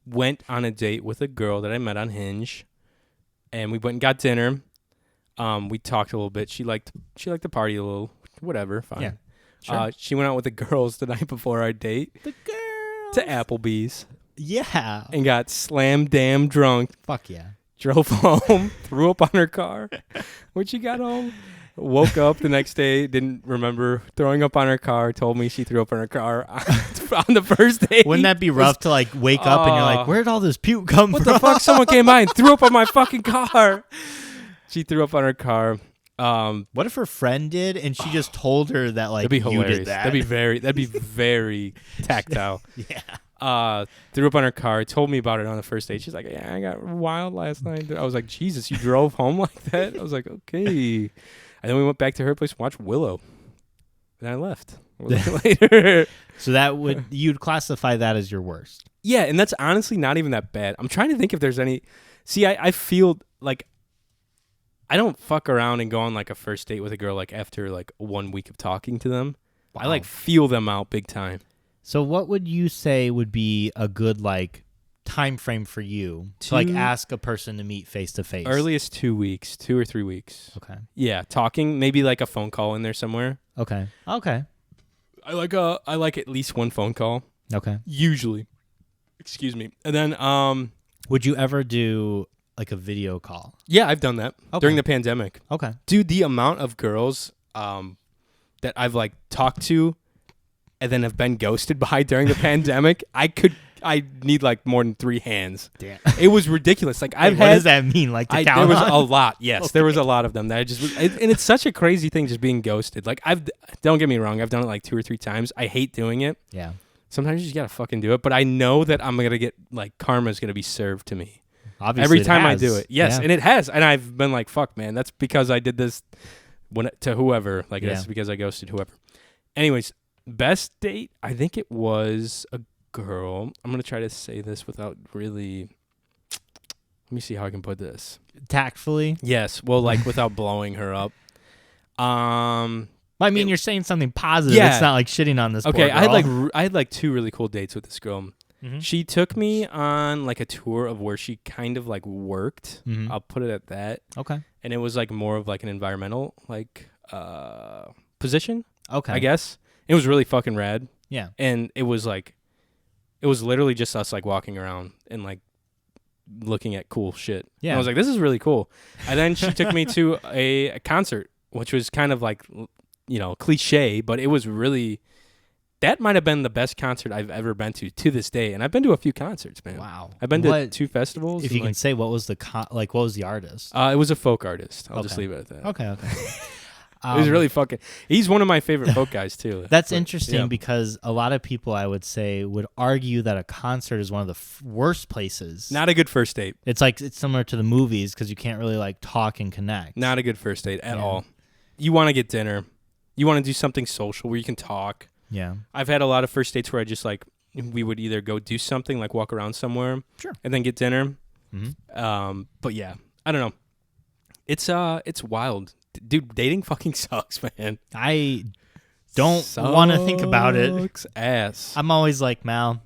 Went on a date with a girl that I met on Hinge. And we went and got dinner. We talked a little bit. She liked to party a little. Whatever, fine. Yeah, sure. She went out with the girls the night before our date. The girls. To Applebee's. Yeah. And got slam damn drunk. Fuck yeah. Drove home. Threw up on her car. When she got home. Woke up the next day. Didn't remember throwing up on her car. Told me she threw up on her car on the first date. Wouldn't that be rough to like wake up and you're like, where'd all this puke come from? What the fuck? Someone came by and threw up on my fucking car. She threw up on her car. What if her friend did and she just told her that like that'd be hilarious. You did that? That'd be very tactile. Yeah. Threw up on her car. Told me about it on the first date. She's like, yeah, I got wild last night. I was like, Jesus, you drove home like that? I was like, okay. And then we went back to her place and watched Willow. and I left later. So you'd classify that as your worst. Yeah, and that's honestly not even that bad. I'm trying to think if there's any. See, I feel like I don't fuck around and go on like a first date with a girl like after like 1 week of talking to them. Wow. I like feel them out big time. So what would you say would be a good like time frame for you to like ask a person to meet face to face? Earliest 2 weeks, 2 or 3 weeks. Okay. Yeah, talking, maybe like a phone call in there somewhere. Okay. I like at least one phone call. Okay. Usually. Excuse me. And then would you ever do like a video call? Yeah, I've done that during the pandemic. Okay. Dude, the amount of girls that I've like talked to and then have been ghosted by during the pandemic, I need like more than 3 hands. Damn. It was ridiculous. Like what does that mean? Like there was a lot. Yes, okay. There was a lot of them that I just and it's such a crazy thing just being ghosted. Like don't get me wrong, I've done it like 2 or 3 times. I hate doing it. Yeah. Sometimes you just gotta fucking do it, but I know that I'm gonna get like karma's gonna be served to me. Obviously, every time I do it. Yes, and it has, and I've been like, fuck, man, that's because I did this to whoever. Like that's because I ghosted whoever. Anyways, best date, I think it was a girl. I'm gonna try to say this without really. Let me see how I can put this tactfully. Yes, well, like without blowing her up. I mean, you're saying something positive. Yeah. It's not like shitting on this. Okay, poor girl. I had like 2 really cool dates with this girl. Mm-hmm. She took me on like a tour of where she kind of like worked. Mm-hmm. I'll put it at that. Okay. And it was like more of like an environmental like position. Okay. I guess it was really fucking rad. Yeah. And it was literally just us like walking around and like looking at cool shit. Yeah. And I was like, this is really cool. And then she took me to a concert, which was kind of like, you know, cliche, but it was really, that might have been the best concert I've ever been to this day. And I've been to a few concerts, man. Wow. I've been to 2 festivals. If you can say, what was the what was the artist? It was a folk artist. I'll just leave it at that. Okay. It was really fucking, he's one of my favorite folk guys too. That's interesting because a lot of people, I would say, would argue that a concert is one of the worst places. Not a good first date. It's like, it's similar to the movies because you can't really like talk and connect. Not a good first date at all. You want to get dinner. You want to do something social where you can talk. Yeah. I've had a lot of first dates where I just like, we would either go do something like walk around somewhere. Sure. And then get dinner. Mm-hmm. But yeah, I don't know. It's wild. Dude, dating fucking sucks, man. I don't want to think about it. Sucks ass. I'm always like, Mal,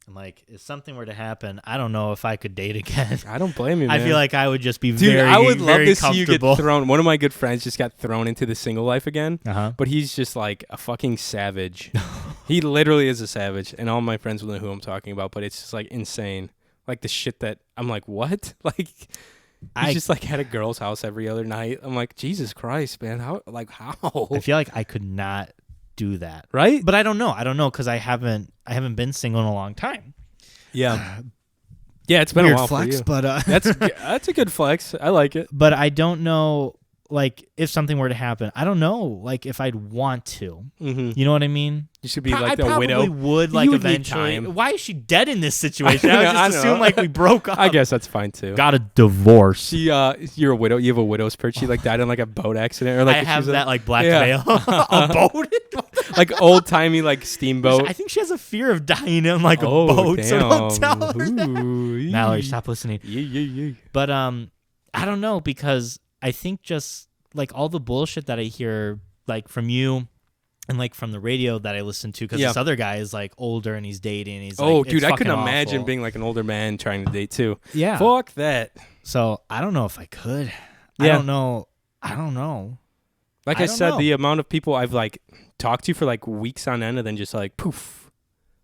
I'm like, if something were to happen, I don't know if I could date again. I don't blame you, man. I feel like I would just be Dude, very, I would love to see you get comfortable. thrown. One of my good friends just got thrown into the single life again, but he's just like a fucking savage. He literally is a savage, and all my friends will know who I'm talking about, but it's just like insane. Like the shit that I'm like, what? Like, he's just like at a girl's house every other night. I'm like, Jesus Christ, man. How? I feel like I could not do that. Right? But I don't know because I haven't been single in a long time. Yeah. Yeah, it's been a while flex, for you. But that's a good flex. I like it. But I don't know, like, if something were to happen, I don't know, like, if I'd want to. Mm-hmm. You know what I mean? You should be like the widow. I probably would, like, eventually. Why is she dead in this situation? I would just assume, like, we broke up. I guess that's fine, too. Got a divorce. You're a widow. You have a widow's perch. She, like, died in, like, a boat accident. Or like I have that, like, black veil. A boat? Like, old-timey, like, steamboat. I think she has a fear of dying in, like, a boat. Damn. So don't tell her that. Mallory, stop listening. Yeah. But, I don't know, because I think just, like, all the bullshit that I hear, like, from you and, like, from the radio that I listen to, because this other guy is, like, older and he's dating. He's like, dude, I couldn't awful. imagine being, like, an older man trying to date, too. Yeah. Fuck that. So, I don't know if I could. Yeah. I don't know. Like I said, the amount of people I've, like, talked to for, like, weeks on end and then just, like, poof.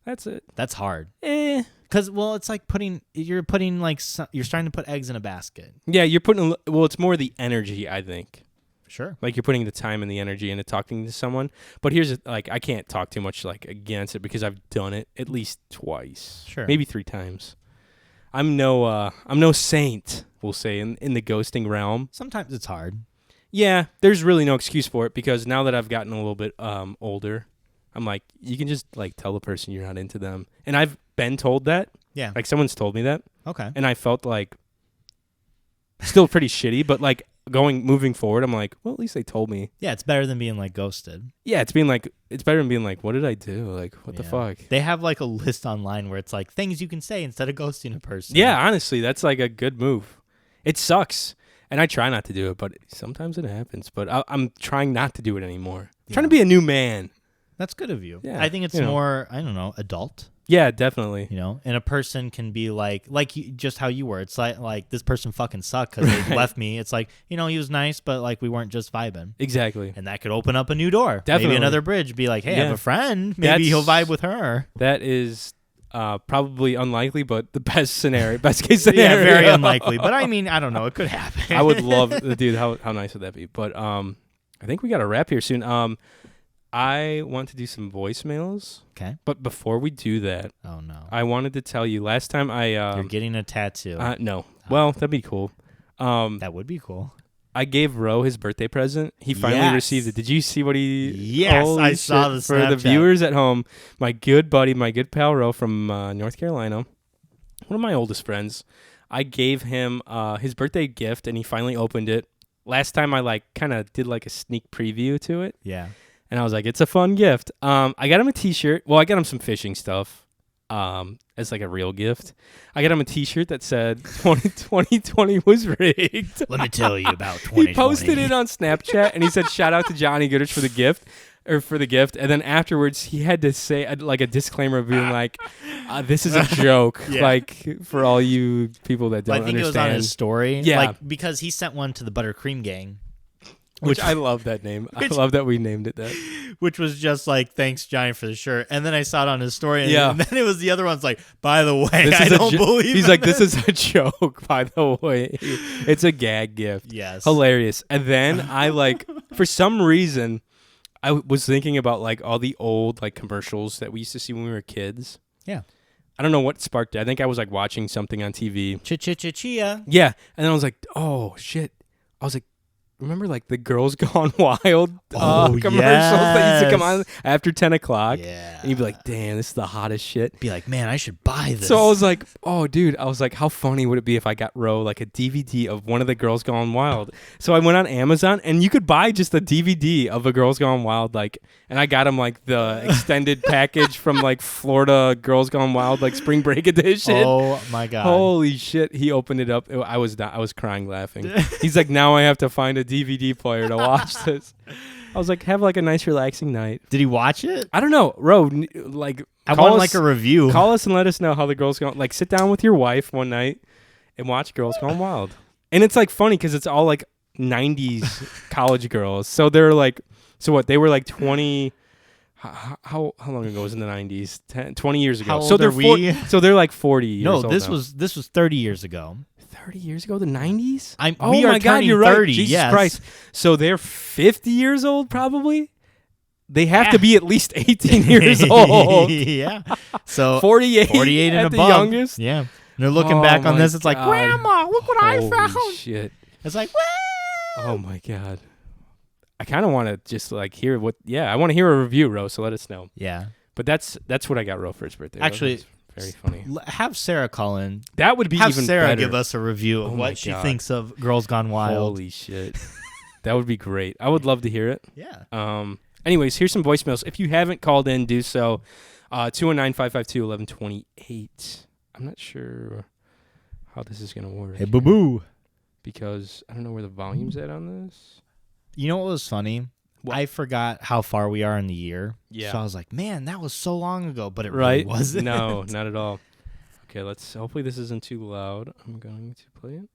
That's it. That's hard. Because, well, it's like you're starting to put eggs in a basket. Yeah, it's more the energy, I think. Sure. Like, you're putting the time and the energy into talking to someone. But here's, like, I can't talk too much, like, against it because I've done it at least twice. Sure. Maybe 3 times. I'm no saint, we'll say, in the ghosting realm. Sometimes it's hard. Yeah, there's really no excuse for it because now that I've gotten a little bit older, I'm like, you can just, like, tell the person you're not into them. And I've been told that. Yeah. Like, someone's told me that. Okay. And I felt like still pretty shitty, but, like, moving forward, I'm like, well, at least they told me. Yeah, it's better than being like ghosted. Yeah, it's better than being like, what did I do? Like, what the fuck? They have like a list online where it's like things you can say instead of ghosting a person. Yeah, honestly, that's like a good move. It sucks, and I try not to do it, but sometimes it happens. But I'm trying not to do it anymore. I'm trying to be a new man. That's good of you. Yeah, I think it's more, I don't know, adult. Yeah, definitely. And a person can be like just how you were. It's like this person fucking sucked because they left me. It's like, he was nice, but like we weren't just vibing. Exactly. And that could open up a new door. Definitely. Maybe another bridge. Be like, hey, I have a friend. Maybe he'll vibe with her. That is probably unlikely, but the best case scenario. Yeah, very unlikely. But I mean, I don't know. It could happen. I would love, dude, how nice would that be? But I think we got to wrap here soon. I want to do some voicemails. Okay. But before we do that, oh no, I wanted to tell you last time you're getting a tattoo. No. Well, that'd be cool. That would be cool. I gave Ro his birthday present. He finally received it. Did you see what he? Yes, I saw the Snapchat. For the viewers at home, my good buddy, my good pal Ro from North Carolina, one of my oldest friends. I gave him his birthday gift, and he finally opened it. Last time I kind of did like a sneak preview to it. Yeah. And I was like, it's a fun gift. I got him a T-shirt. Well, I got him some fishing stuff as like a real gift. I got him a T-shirt that said 2020 was rigged. Let me tell you about 2020. He posted it on Snapchat, and he said, shout out to Johnny Goodrich for the gift. And then afterwards, he had to say like a disclaimer being like, this is a joke. Like for all you people that don't understand. I think it was on his story. Yeah. Like, because he sent one to the Buttercream Gang. Which I love that name. I love that we named it that. Which was just like, thanks, Johnny, for the shirt. And then I saw it on his story. And then it was the other one's like, by the way, I don't believe He's like, this is a joke, by the way. It's a gag gift. Yes. Hilarious. And then for some reason, I was thinking about like all the old like commercials that we used to see when we were kids. Yeah. I don't know what sparked it. I think I was like watching something on TV. Chia. Yeah. And then I was like, oh, shit. I was like, remember like the Girls Gone Wild commercials that used to come on after 10 o'clock? Yeah. And you'd be like, damn, this is the hottest shit. Be like, man, I should buy this. So I was like, oh, dude. I was like, how funny would it be if I got Ro like a DVD of one of the Girls Gone Wild? So I went on Amazon, and you could buy just a DVD of a Girls Gone Wild, and I got him like the extended package from like Florida Girls Gone Wild, like Spring Break edition. Oh my God. Holy shit. He opened it up. I was crying laughing. He's like, now I have to find a DVD player to watch this. I was like, have like a nice relaxing night. Did he watch it? I don't know. Ro, like, I want like a review. Call us and let us know how the Girls Gone. Like, sit down with your wife one night and watch Girls Gone Wild. And it's like funny because it's all like 90s college girls. So they're like, so what? They were like 20. How long ago was in the 90s? 20 years ago. How old are we? So they're like 40 years old. No, this was 30 years ago. 30 years ago, the 90s? We are God, you're 30, right. Jesus yes. Christ. So they're 50 years old, probably? They have to be at least 18 years old. Yeah. So 48 and at above. the youngest? Yeah. And they're looking back on this. It's like, Grandma, look what I found. Holy shit. It's like, woo! Oh, my God. I kind of want to just like hear I want to hear a review, Ro, so let us know. Yeah. But that's what I got Ro for his birthday. Actually, very funny. Have Sarah call in. That would be even better. Have Sarah give us a review of what she thinks of Girls Gone Wild. Holy shit. That would be great. I would love to hear it. Yeah. Anyways, here's some voicemails. If you haven't called in, do so. 219-552-1128. I'm not sure how this is going to work. Hey, boo-boo. Because I don't know where the volume's at on this. You know what was funny? What? I forgot how far we are in the year. Yeah. So I was like, man, that was so long ago, but it right? really wasn't. No, not at all. Okay, hopefully this isn't too loud. I'm going to play it.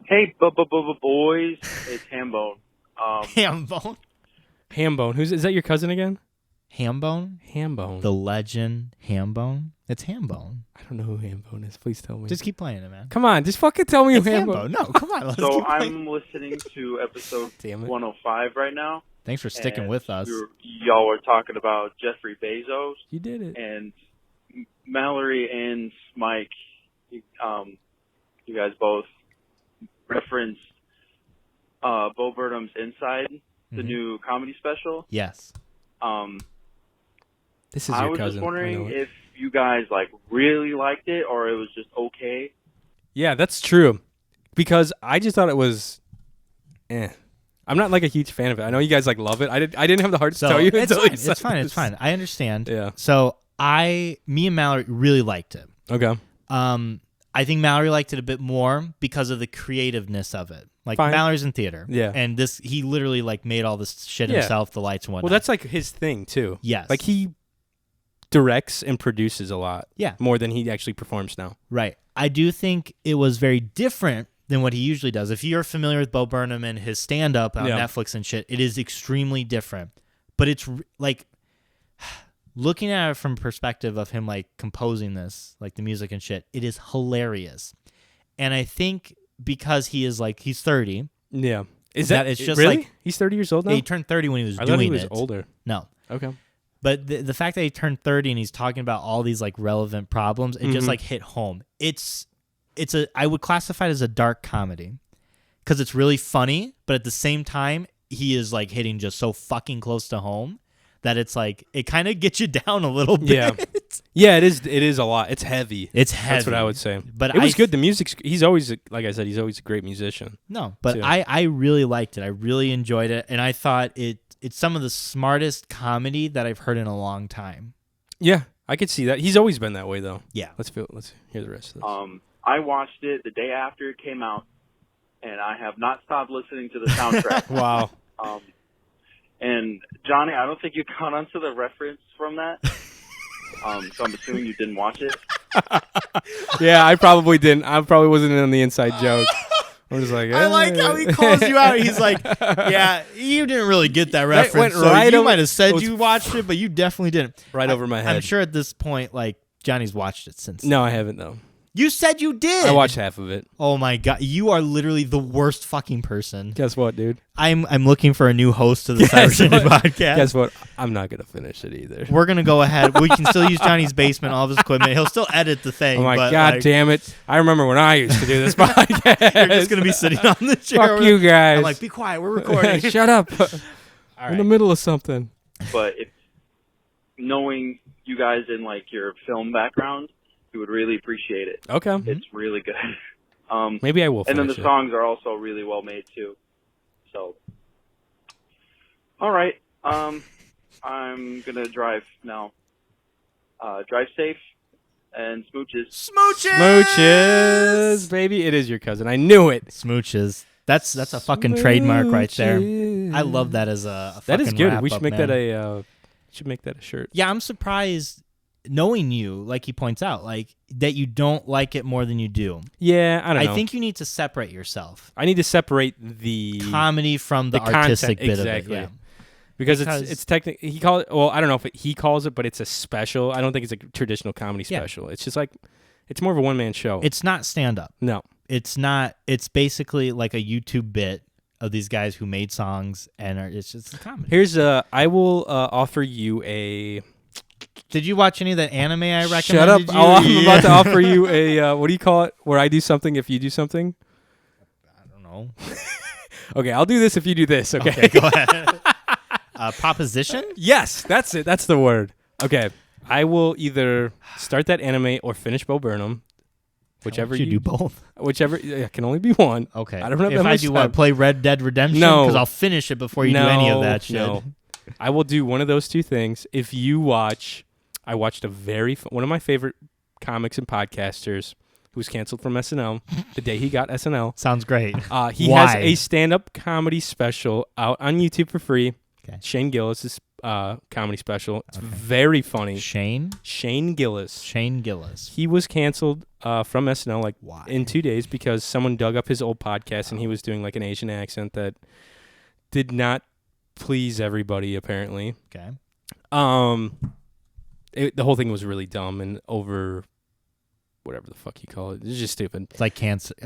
Hey, boys. It's Hambone. Hambone? Hambone. Is that your cousin again? Hambone? Hambone. The legend Hambone? It's Hambone. I don't know who Hambone is. Please tell me. Just keep playing it, man. Come on, just fucking tell me it's who Hambone. No, come on. So I'm listening to episode 105 right now. Thanks for sticking with us. Y'all were talking about Jeffrey Bezos. You did it. And Mallory and Mike, you guys both referenced Bo Burnham's Inside, the new comedy special. Yes. This is your I was cousin. just wondering if you guys like really liked it or it was just okay. Yeah, that's true. because I just thought it was, I'm not like a huge fan of it. I know you guys like love it. I didn't have the heart to tell you. It's fine. It's fine. I understand. Yeah. So me and Mallory really liked it. Okay. I think Mallory liked it a bit more because of the creativeness of it. Like Fine. Mallory's in theater. Yeah. And he literally like made all this shit himself, the lights and whatnot. Well, that's like his thing too. Yes. Like he directs and produces a lot. Yeah. More than he actually performs now. Right. I do think it was very different than what he usually does. If you're familiar with Bo Burnham and his stand-up on Netflix and shit, it is extremely different. But it's like looking at it from perspective of him like composing this, like the music and shit, it is hilarious. And I think because he's 30. Yeah. Is that it's just really? like He's 30 years old now? He turned 30 when he was doing it. I thought he was older. No. Okay. But the fact that he turned 30 and he's talking about all these like relevant problems, it just like hit home. I would classify it as a dark comedy because it's really funny, but at the same time, he is like hitting just so fucking close to home that it's like it kind of gets you down a little bit. Yeah, it is a lot. It's heavy. It's heavy. That's what I would say. But it was good. The music's. He's always, like I said, he's always a great musician. No, but too. I really liked it. I really enjoyed it, and I thought it's some of the smartest comedy that I've heard in a long time. Yeah, I could see that. He's always been that way, though. Yeah. Let's hear the rest of this. I watched it the day after it came out, and I have not stopped listening to the soundtrack. Wow. And Johnny, I don't think you caught on to the reference from that. So I'm assuming you didn't watch it. Yeah, I probably didn't. I probably wasn't in on the inside joke. I'm just like, I like how he calls you out. He's like, yeah, you didn't really get that reference. You might have said you watched it, but you definitely didn't. Right over my head. I'm sure at this point, like, Johnny's watched it since. No, I haven't, though. You said you did. I watched half of it. Oh my god, you are literally the worst fucking person. Guess what, dude? I'm looking for a new host to the Cyber Shindig Podcast. Guess what? I'm not gonna finish it either. We're gonna go ahead. We can still use Johnny's basement, all of his equipment. He'll still edit the thing. Oh my but god, damn it! I remember when I used to do this podcast. You're just gonna be sitting on the chair. Fuck you guys! I'm like, be quiet. We're recording. Shut up. We're in the middle of something. But if knowing you guys in like your film background, you would really appreciate it. Okay. It's really good. Maybe I will finish and then the songs are also really well made, too. So, all right. I'm going to drive now. Drive safe and smooches. Smooches, baby. It is your cousin. I knew it. Smooches. That's a fucking trademark right there. I love that as a fucking that is good. wrap We should up, make man. that a shirt. Yeah, I'm surprised knowing you, like he points out, like that you don't like it more than you do. Yeah, I don't know. I think you need to separate yourself. I need to separate the comedy from the artistic content, bit exactly. of it. Yeah. Because it's technically he calls it. Well, I don't know if he calls it, but it's a special. I don't think it's a traditional comedy special. It's just like it's more of a one-man show. It's not stand-up. No, it's not. It's basically like a YouTube bit of these guys who made songs, and it's just a comedy. I will offer you a. Did you watch any of that anime I recommended? Shut up! You? I'm about to offer you a. What do you call it? Where I do something if you do something. I don't know. Okay, I'll do this if you do this. Okay, go ahead. Proposition? Yes, that's it. That's the word. Okay, I will either start that anime or finish Bo Burnham, whichever you do both. Whichever it can only be one. Okay. I don't know if I do what, play Red Dead Redemption? No, because I'll finish it before you do any of that shit. No. I will do one of those two things. If you watch, I watched one of my favorite comics and podcasters who was canceled from SNL the day he got SNL. Sounds great. He has a stand-up comedy special out on YouTube for free. Okay. Shane Gillis' comedy special. It's very funny. Shane Gillis. He was canceled from SNL in 2 days because someone dug up his old podcast and he was doing like an Asian accent that did not please everybody apparently. Okay. The whole thing was really dumb and over whatever the fuck you call it. It's just stupid. It's like cancel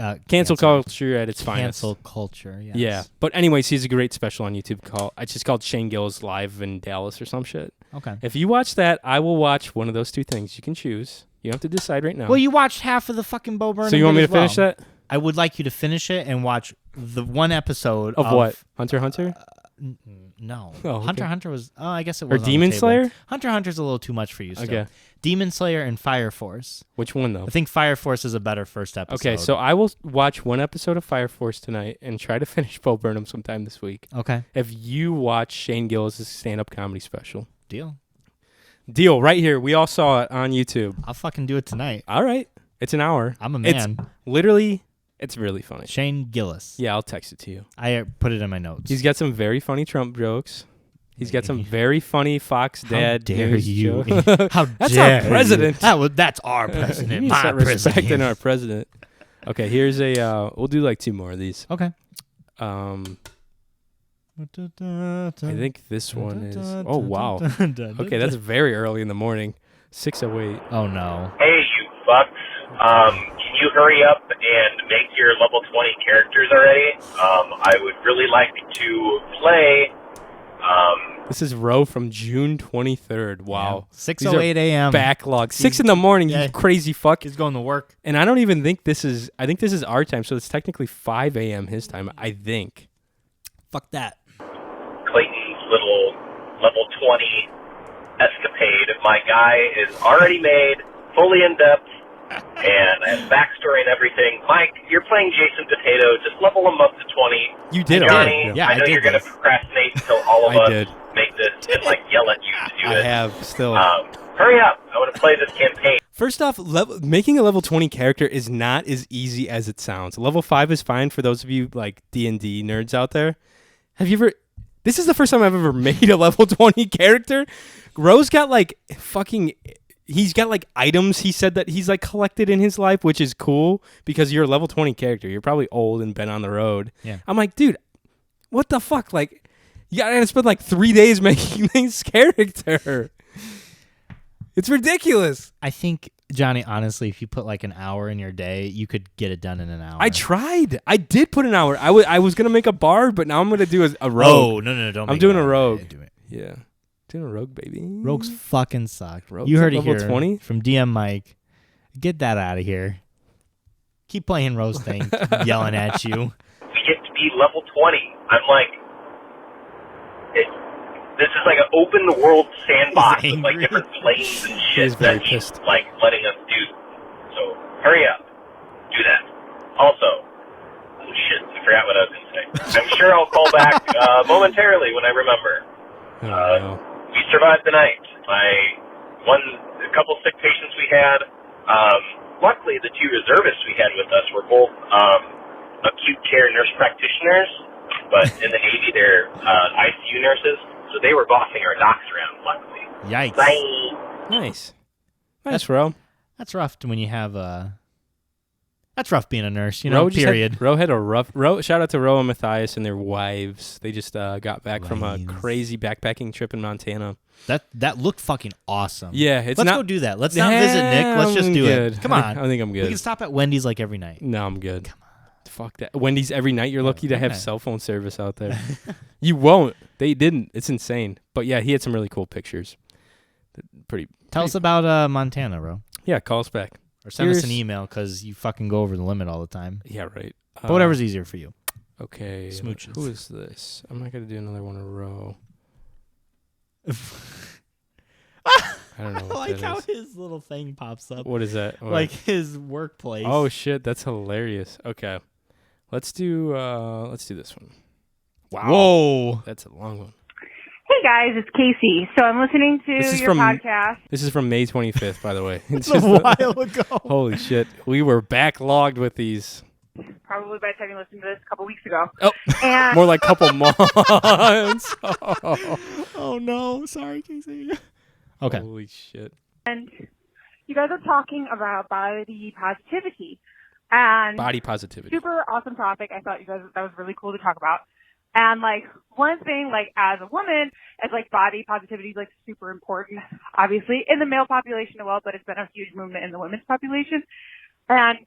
culture at its finest. Cancel culture, yes. Yeah. But anyways, he's a great special on YouTube it's just called Shane Gillis Live in Dallas or some shit. Okay. If you watch that, I will watch one of those two things. You can choose. You don't have to decide right now. Well, you watched half of the fucking Bo Burnham. So you want me to finish that? I would like you to finish it and watch the one episode of what? Hunter x Hunter? No. Oh, okay. Hunter x Hunter was. Oh, I guess it Or was. on the Demon table. Slayer? Hunter x Hunter's a little too much for you. Still. Okay. Demon Slayer and Fire Force. Which one though? I think Fire Force is a better first episode. Okay, so I will watch one episode of Fire Force tonight and try to finish Bo Burnham sometime this week. Okay. If you watch Shane Gillis' stand-up comedy special. Deal. Deal, right here. We all saw it on YouTube. I'll fucking do it tonight. All right. It's an hour. I'm a man. It's really funny. Shane Gillis. Yeah, I'll text it to you. I put it in my notes. He's got some very funny Trump jokes. He's got some very funny Fox Dad How dare news you? jokes. How That's dare our president. That's our president. You need to My start respecting president. our president. Okay, here's a. We'll do like 2 more of these. Okay. I think this one is. Oh wow. Okay, that's very early in the morning. 6:08. Oh no. Hey, you fucks. Can you hurry up and make your level 20 characters already? I would really like to play. This is Ro from June 23rd. Wow. 6:08 a.m. Backlog. 6 in the morning, Yeah. you crazy fuck. He's going to work. And I don't even think this is. I think this is our time, so it's technically 5 a.m. his time. I think. Fuck that. Clayton's little level 20 escapade. My guy is already made, fully in depth, and has backstory and everything. Mike, you're playing Jason Potato. Just level him up to 20. You did Johnny, already. Yeah, I know I did you're going to this. procrastinate until all of I us did. make this and yell at you to do I it. have still. Hurry up. I want to play this campaign. First off, making a level 20 character is not as easy as it sounds. Level 5 is fine for those of you like D&D nerds out there. Have you ever... This is the first time I've ever made a level 20 character. Ro's got like fucking... He's got like items he said that he's like collected in his life, which is cool because you're a level 20 character. You're probably old and been on the road. Yeah. I'm like, dude, what the fuck? Like, you gotta spend like 3 days making this character. It's ridiculous. I think, Johnny, honestly, if you put like an hour in your day, you could get it done in an hour. I tried. I did put an hour. I was gonna make a bard, but now I'm gonna do a rogue. Oh, no, don't I'm make doing it a that rogue. way. Do it. Yeah, doing a rogue, baby. Rogues fucking suck. Rogues You at heard it level here 20? from DM Mike. Get that out of here. Keep playing Rose thing, yelling at you. We get to be level 20. I'm like, this is like an open world sandbox with like angry. different planes and He's shit very that he's pissed. like letting us do. So hurry up, do that. Also, oh shit, I forgot what I was gonna say. I'm sure I'll call back momentarily when I remember. Oh, no. We survived the night. A couple sick patients we had. Luckily, the 2 reservists we had with us were both acute care nurse practitioners, but in the Navy, they're ICU nurses, so they were bossing our docs around, luckily. Yikes. Bye. Nice. Nice, Ro. That's rough when you have That's rough being a nurse, you know, period. Ro had a rough... Shout out to Ro and Matthias and their wives. They just got back from a Wives. crazy backpacking trip in Montana. That looked fucking awesome. Yeah, it's Let's not... go do that. Let's not visit Nick. Let's just I'm do good. it. Come on. I think I'm good. We can stop at Wendy's like every night. No, I'm good. Come on. Fuck that. Wendy's every night. You're lucky to have okay. cell phone service out there. You won't. They didn't. It's insane. But yeah, he had some really cool pictures. Tell us about Montana, bro. Yeah, call us back. Or send us an email because you fucking go over the limit all the time. Yeah, right. But whatever's easier for you. Okay. Smooches. Who is this? I'm not going to do another one in a row. I don't know I what like that how is. his little thing pops up. What is that? Like his workplace. Oh shit, that's hilarious. Okay. Let's do this one. Wow. Whoa. That's a long one. Hey guys, it's Casey. So I'm listening to This is your from- podcast. This is from May 25th, by the way. It's It's a just while ago. holy shit. We were backlogged with these. Probably by the time you listened to this a couple weeks ago. Oh, And more like couple months. Oh no. Sorry, Casey. Okay. Holy shit. you guys are talking about body positivity. And Body positivity. super awesome topic. I thought you guys that was really cool to talk about. And like one thing, like as a woman, is like body positivity is like super important, obviously in the male population as well, but it's been a huge movement in the women's population. And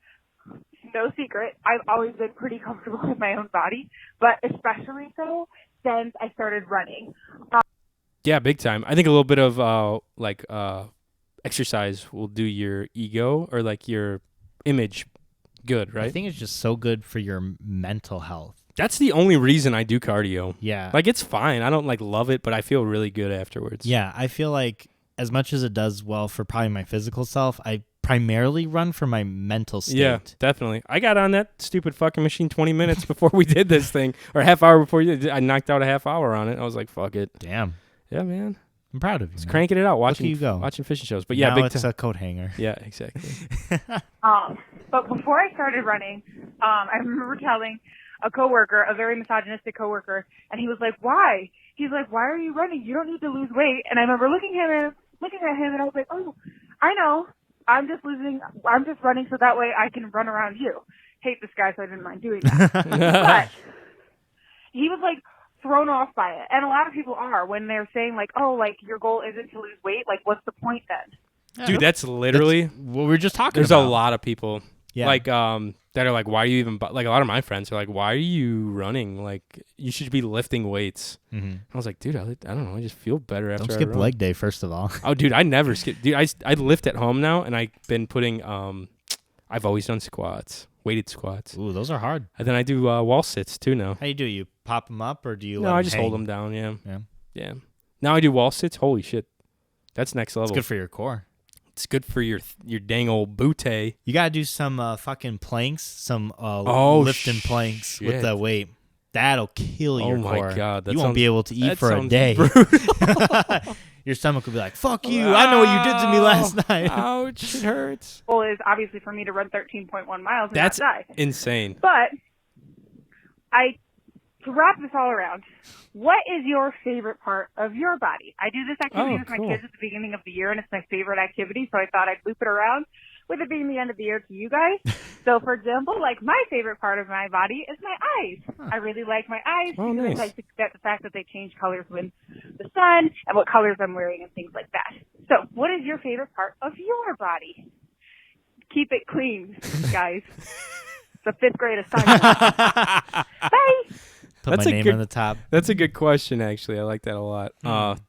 no secret, I've always been pretty comfortable with my own body, but especially so since I started running. Yeah, big time. I think a little bit of exercise will do your ego or like your image good, right? I think it's just so good for your mental health. That's the only reason I do cardio. Yeah. Like, it's fine. I don't, like, love it, but I feel really good afterwards. Yeah, I feel like as much as it does well for probably my physical self, I primarily run for my mental state. Yeah, definitely. I got on that stupid fucking machine 20 minutes before we did this thing, or a half hour before you did. I knocked out a half hour on it. I was like, fuck it. Damn. Yeah, man. I'm proud of you. Just man. cranking it out, Look at you go. watching fishing shows. But yeah, now big it's time. a coat hanger. Yeah, exactly. But before I started running, I remember telling a coworker, a very misogynistic coworker, and he was like, "Why?" He's like, "Why are you running? You don't need to lose weight." And I remember looking at him, and I was like, "Oh, I know. I'm just running so that way I can run around you." Hate this guy, so I didn't mind doing that. But he was like thrown off by it, and a lot of people are when they're saying like, "Oh, like your goal isn't to lose weight. Like, what's the point then?" Yeah. Dude, that's literally what we were just talking there's about. a lot of people like that are like, why are you even like a lot of my friends are like, why are you running? Like, you should be lifting weights. Mm-hmm. I was like, dude, I don't know, I just feel better after Don't I skip run. leg day, first of all. Oh, dude, I never skip. Dude, I lift at home now, and I've been putting I've always done squats, weighted squats, Ooh, those are hard. and then I do wall sits too now. How do you pop them up, or do you? No, let I 'em just hang? hold them down. Yeah. Yeah. Now I do wall sits. Holy shit, that's next level. It's good for your core. It's good for your dang old booty. You gotta do some fucking planks, some lifting planks with shit. the weight. That'll kill your Oh my core. God, that you won't sounds- be able to eat that for a sounds day. Your stomach will be like, "Fuck you! I know what you did to me last night." Ouch, it hurts. Goal is obviously for me to run 13.1 miles and That's not die. insane. But to wrap this all around, what is your favorite part of your body? I do this activity with my cool. kids at the beginning of the year, and it's my favorite activity, so I thought I'd loop it around with it being the end of the year to you guys. So, for example, like my favorite part of my body is my eyes. I really like my eyes Oh, because nice. I like the fact that they change colors with the sun and what colors I'm wearing and things like that. So, what is your favorite part of your body? Keep it clean, guys. It's a 5th grade assignment. Bye. Put That's my a name good- on the top. That's a good question, actually. I like that a lot.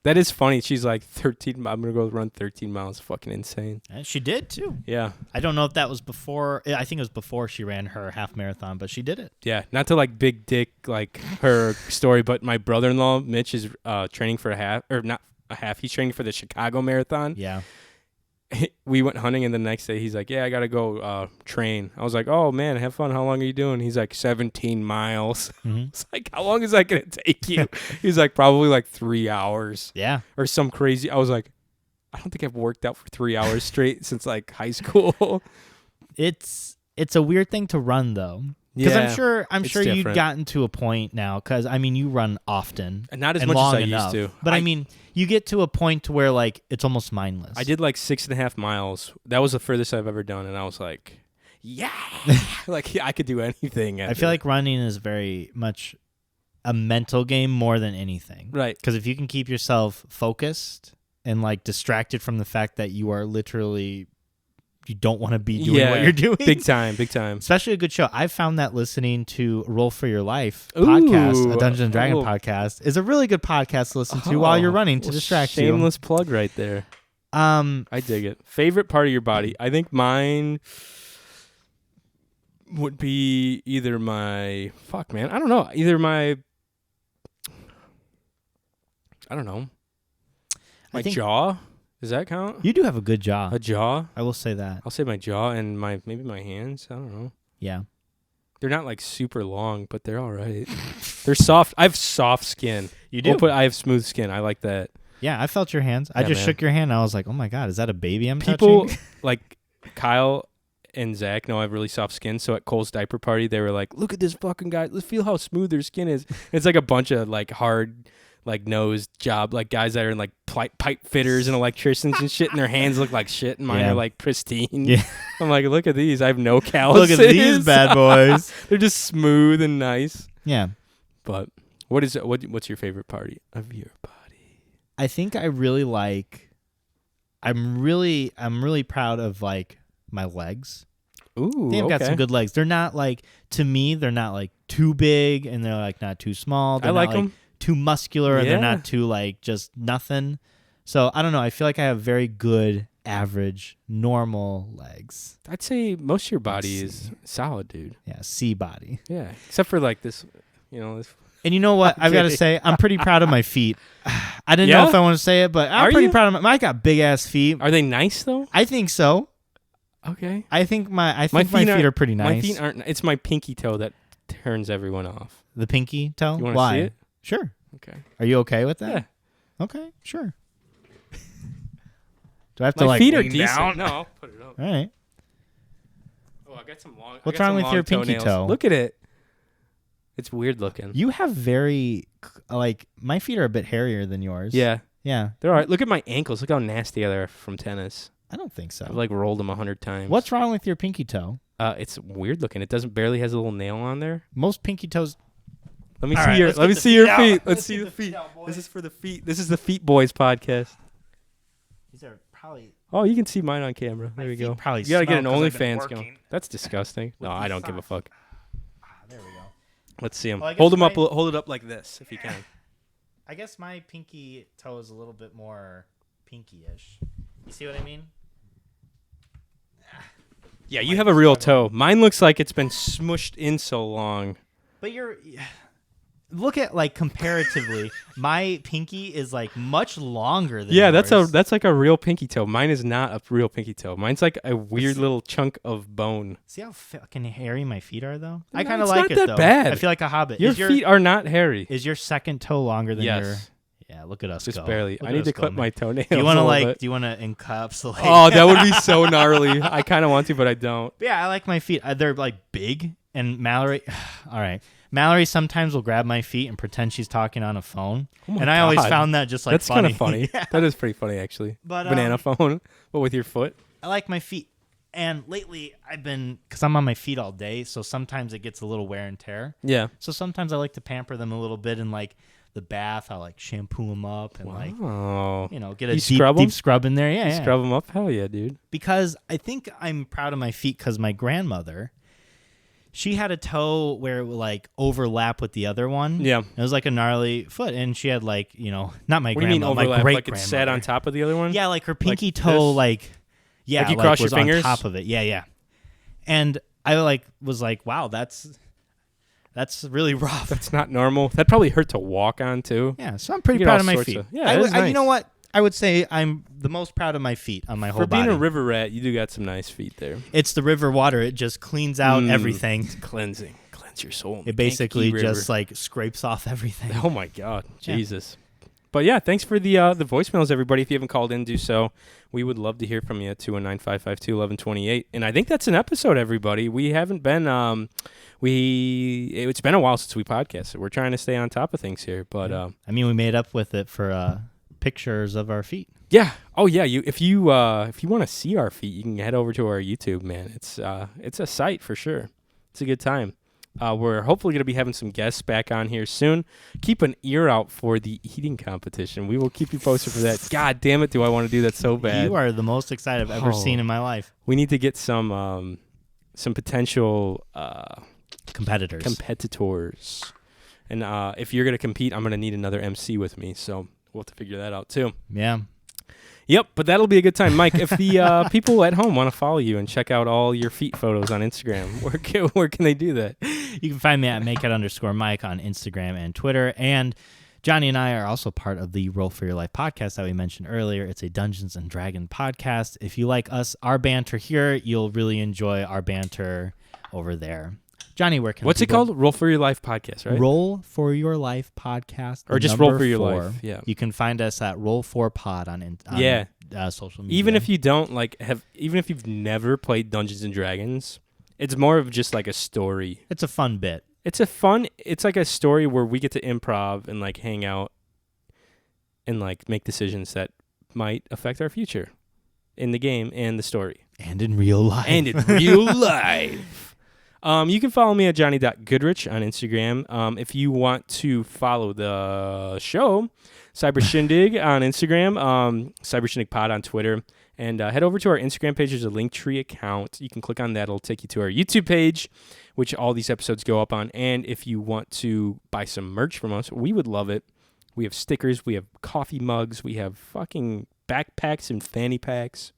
That is funny. She's like 13. I'm gonna go run 13 miles. Fucking insane. She did too. Yeah, I don't know if that was before. I think it was before she ran her half marathon, but she did it. yeah. Not to like big dick like her story, but my brother-in-law Mitch is training for a half, or not a half. He's training for the Chicago Marathon. Yeah. We went hunting, and the next day he's like, "Yeah, I gotta go train." I was like, "Oh man, have fun. How long are you doing?" He's like, 17 miles. Mhm. It's like, how long is that gonna take you? He's like, probably like 3 hours Yeah. or some crazy. I was like, I don't think I've worked out for 3 hours straight since like high school. It's a weird thing to run though. Because I'm it's sure you've different. gotten to a point now. Because I mean, you run often, And not as and much as long I enough. used to. But I mean, you get to a point to where like it's almost mindless. I did like 6.5 miles. That was the furthest I've ever done, and I was like, yeah, like yeah, I could do anything. I feel like running is very much a mental game more than anything. right. Because if you can keep yourself focused and like distracted from the fact that you are literally, you don't want to be doing what you're doing. Big time, big time. Especially a good show. I found that listening to Roll for Your Life podcast, a Ooh, Dungeons and Dragon oh. podcast, is a really good podcast to listen to while you're running to Well, distract shameless plug right there. you. I dig it. Favorite part of your body? I think mine would be either my man. I don't know. Either my my think- jaw. Does that count? You do have a good jaw. A jaw? I will say that. I'll say my jaw and maybe my hands. I don't know. Yeah. They're not like super long, but they're all right. They're soft. I have soft skin. You do? I have smooth skin. I like that. Yeah, I felt your hands. I Yeah, just man. shook your hand. And I was like, oh my God, is that a baby I'm People touching? like Kyle and Zach know I have really soft skin. So at Cole's diaper party, they were like, look at this fucking guy. Let's feel how smooth their skin is. It's like a bunch of like hard, like nose job, like guys that are in like pipe fitters and electricians and shit. And their hands look like shit. And mine Yeah. are like pristine. Yeah. I'm like, look at these. I have no calluses. Look at these bad boys. They're just smooth and nice. Yeah. But what's your favorite part of your body? I think I really like, I'm really proud of like my legs. Ooh, They've got okay. some good legs. They're not like, to me, they're not like too big and they're like not too small. They're I like not, them. Too muscular and they're Yeah. not too like just nothing. So I don't know. I feel like I have very good, average, normal legs. I'd say most of your body Let's is solid, dude. Yeah, C body. Yeah, except for like this You know. And you know what? I've got to say, I'm pretty proud of my feet. I didn't know if I want to say it, but I'm pretty proud of I got big ass feet. Are they nice though? I think so. Okay. I think my feet are pretty nice. My feet aren't. It's my pinky toe that turns everyone off. The pinky toe? You want to see it? Sure. Okay. Are you okay with that? Yeah. Okay, sure. Do I have to my like feet are lean decent. down? No, I'll put it up. All right. Oh, I got some long. What's wrong with your pinky toe? Look at it. It's weird looking. You have very my feet are a bit hairier than yours. Yeah. Yeah. They're all right. Look at my ankles. Look how nasty they are from tennis. I don't think so. I've like rolled them 100 times. What's wrong with your pinky toe? It's weird looking. It barely has a little nail on there. Most pinky toes. Let me see your feet. Let's see the feet. This is for the feet. This is the Feet Boys podcast. These are probably. Oh, you can see mine on camera. There we go. Probably you gotta get an smell 'cause I've been OnlyFans working. going. That's disgusting. No, I don't give a fuck. There we go. Let's see them. Well, I guess Hold them up. Hold it up like this if you can. I guess my pinky toe is a little bit more pinky-ish. You see what I mean? Yeah, you have a real toe. Mine looks like it's been smushed in so long. But look at like comparatively, my pinky is like much longer than yours. that's like a real pinky toe. Mine is not a real pinky toe. Mine's like a weird little chunk of bone. See how fucking hairy my feet are though? No, I kind of it's like not it that though. bad. I feel like a hobbit. Your feet are not hairy. Is your second toe longer than your? Yes. Yeah, look at us Just go. barely. Look I at need us to go, clip man. my toenails. Do you want to bit. Do you want to encapsulate? Oh, that would be so gnarly. I kind of want to, but I don't. But yeah, I like my feet. They're like big. And Mallory, all right. Mallory sometimes will grab my feet and pretend she's talking on a phone. Oh and I always found that just like that's funny. That's kind of funny. Yeah. That is pretty funny, actually. But, banana phone, but with your foot. I like my feet. And lately I've been, because I'm on my feet all day, so sometimes it gets a little wear and tear. Yeah. So sometimes I like to pamper them a little bit in like the bath. I'll like shampoo them up and get a deep scrub in there. Yeah, Scrub them up? Hell yeah, dude. Because I think I'm proud of my feet because my grandmother, she had a toe where it would like overlap with the other one. Yeah. It was like a gnarly foot. And she had like, not my What do you mean grandma, overlap? my great Like it sat on top of the other one? Yeah, like her pinky like toe, this? like you cross was your fingers? on top of it. Yeah, yeah. And I was like, wow, that's really rough. That's not normal. That probably hurt to walk on too. Yeah, so I'm pretty You get proud all of my sorts feet. of- yeah, it is nice. You know what? I would say I'm the most proud of my feet on my whole For being body. a river rat, you do got some nice feet there. It's the river water. It just cleans out everything. It's cleansing. Cleanse your soul. It basically just like scrapes off everything. Oh my God, Jesus. But yeah, thanks for the voicemails, everybody. If you haven't called in, do so. We would love to hear from you at 219-552-1128. And I think that's an episode, everybody. We haven't been it's been a while since we podcasted. We're trying to stay on top of things here, but I mean, we made up with it for pictures of our feet. Yeah. Oh yeah. If you want to see our feet, you can head over to our YouTube, man. It's a sight for sure. It's a good time. We're hopefully going to be having some guests back on here soon. Keep an ear out for the eating competition. We will keep you posted for that. God damn it, do I want to do that so bad. You are the most excited I've ever seen in my life. We need to get some potential competitors. And if you're going to compete, I'm going to need another MC with me. So we'll have to figure that out too. Yeah. Yep, but that'll be a good time. Mike, if the people at home want to follow you and check out all your feet photos on Instagram, where can they do that? You can find me at makeit_Mike on Instagram and Twitter. And Johnny and I are also part of the Roll for Your Life podcast that we mentioned earlier. It's a Dungeons and Dragons podcast. If you like our banter here, you'll really enjoy our banter over there. Johnny, where can What's it called? Roll for Your Life podcast, right? Roll for Your Life podcast. Or just Roll for Your Life. Yeah. You can find us at Roll4Pod on social media. Even if you don't even if you've never played Dungeons and Dragons, it's more of just like a story. It's a fun bit. It's like a story where we get to improv and like hang out and like make decisions that might affect our future in the game and the story. And in real life. You can follow me at johnny.goodrich on Instagram. If you want to follow the show, Cyber Shindig on Instagram, Cyber Shindig Pod on Twitter, and head over to our Instagram page. There's a Linktree account. You can click on that. It'll take you to our YouTube page, which all these episodes go up on. And if you want to buy some merch from us, we would love it. We have stickers. We have coffee mugs. We have fucking backpacks and fanny packs,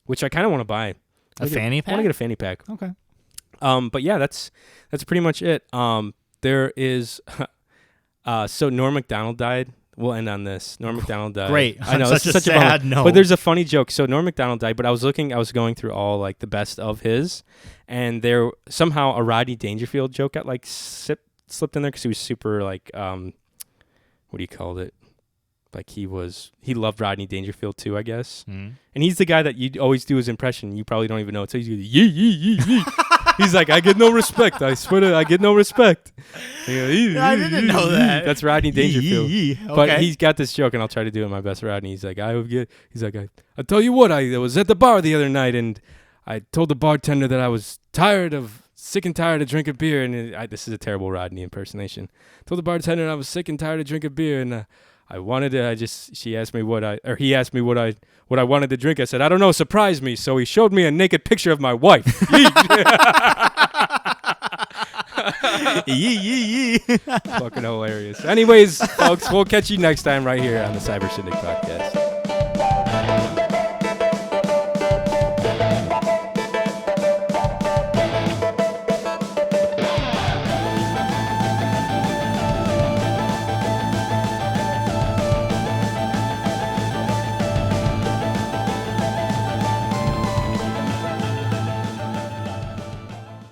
which I kind of want to buy. A fanny pack? I want to get a fanny pack. Okay. But yeah, that's pretty much it. There is, so Norm Macdonald died. We'll end on this. Norm Macdonald died. Great. I know, Such it's a such a bummer. sad note. But there's a funny joke. So Norm Macdonald died, but I was going through all like the best of his, and there somehow a Rodney Dangerfield joke got like slipped in there because he was super like, what do you call it? Like he loved Rodney Dangerfield too, I guess. Mm. And he's the guy that you always do his impression. You probably don't even know it. So he's going, yee, yee, yee, yee. He's like, I get no respect. I swear I get no respect. I didn't know that. That's Rodney Dangerfield. Okay. But he's got this joke, and I'll try to do it my best Rodney. He's like, I tell you what, I was at the bar the other night, and I told the bartender that I was sick and tired of drinking beer. And this is a terrible Rodney impersonation. Told the bartender I was sick and tired of drinking beer, and he asked me what I wanted to drink. I said, I don't know, surprise me. So he showed me a naked picture of my wife. Fucking hilarious. Anyways, folks, we'll catch you next time right here on the Cyber Shindig Podcast.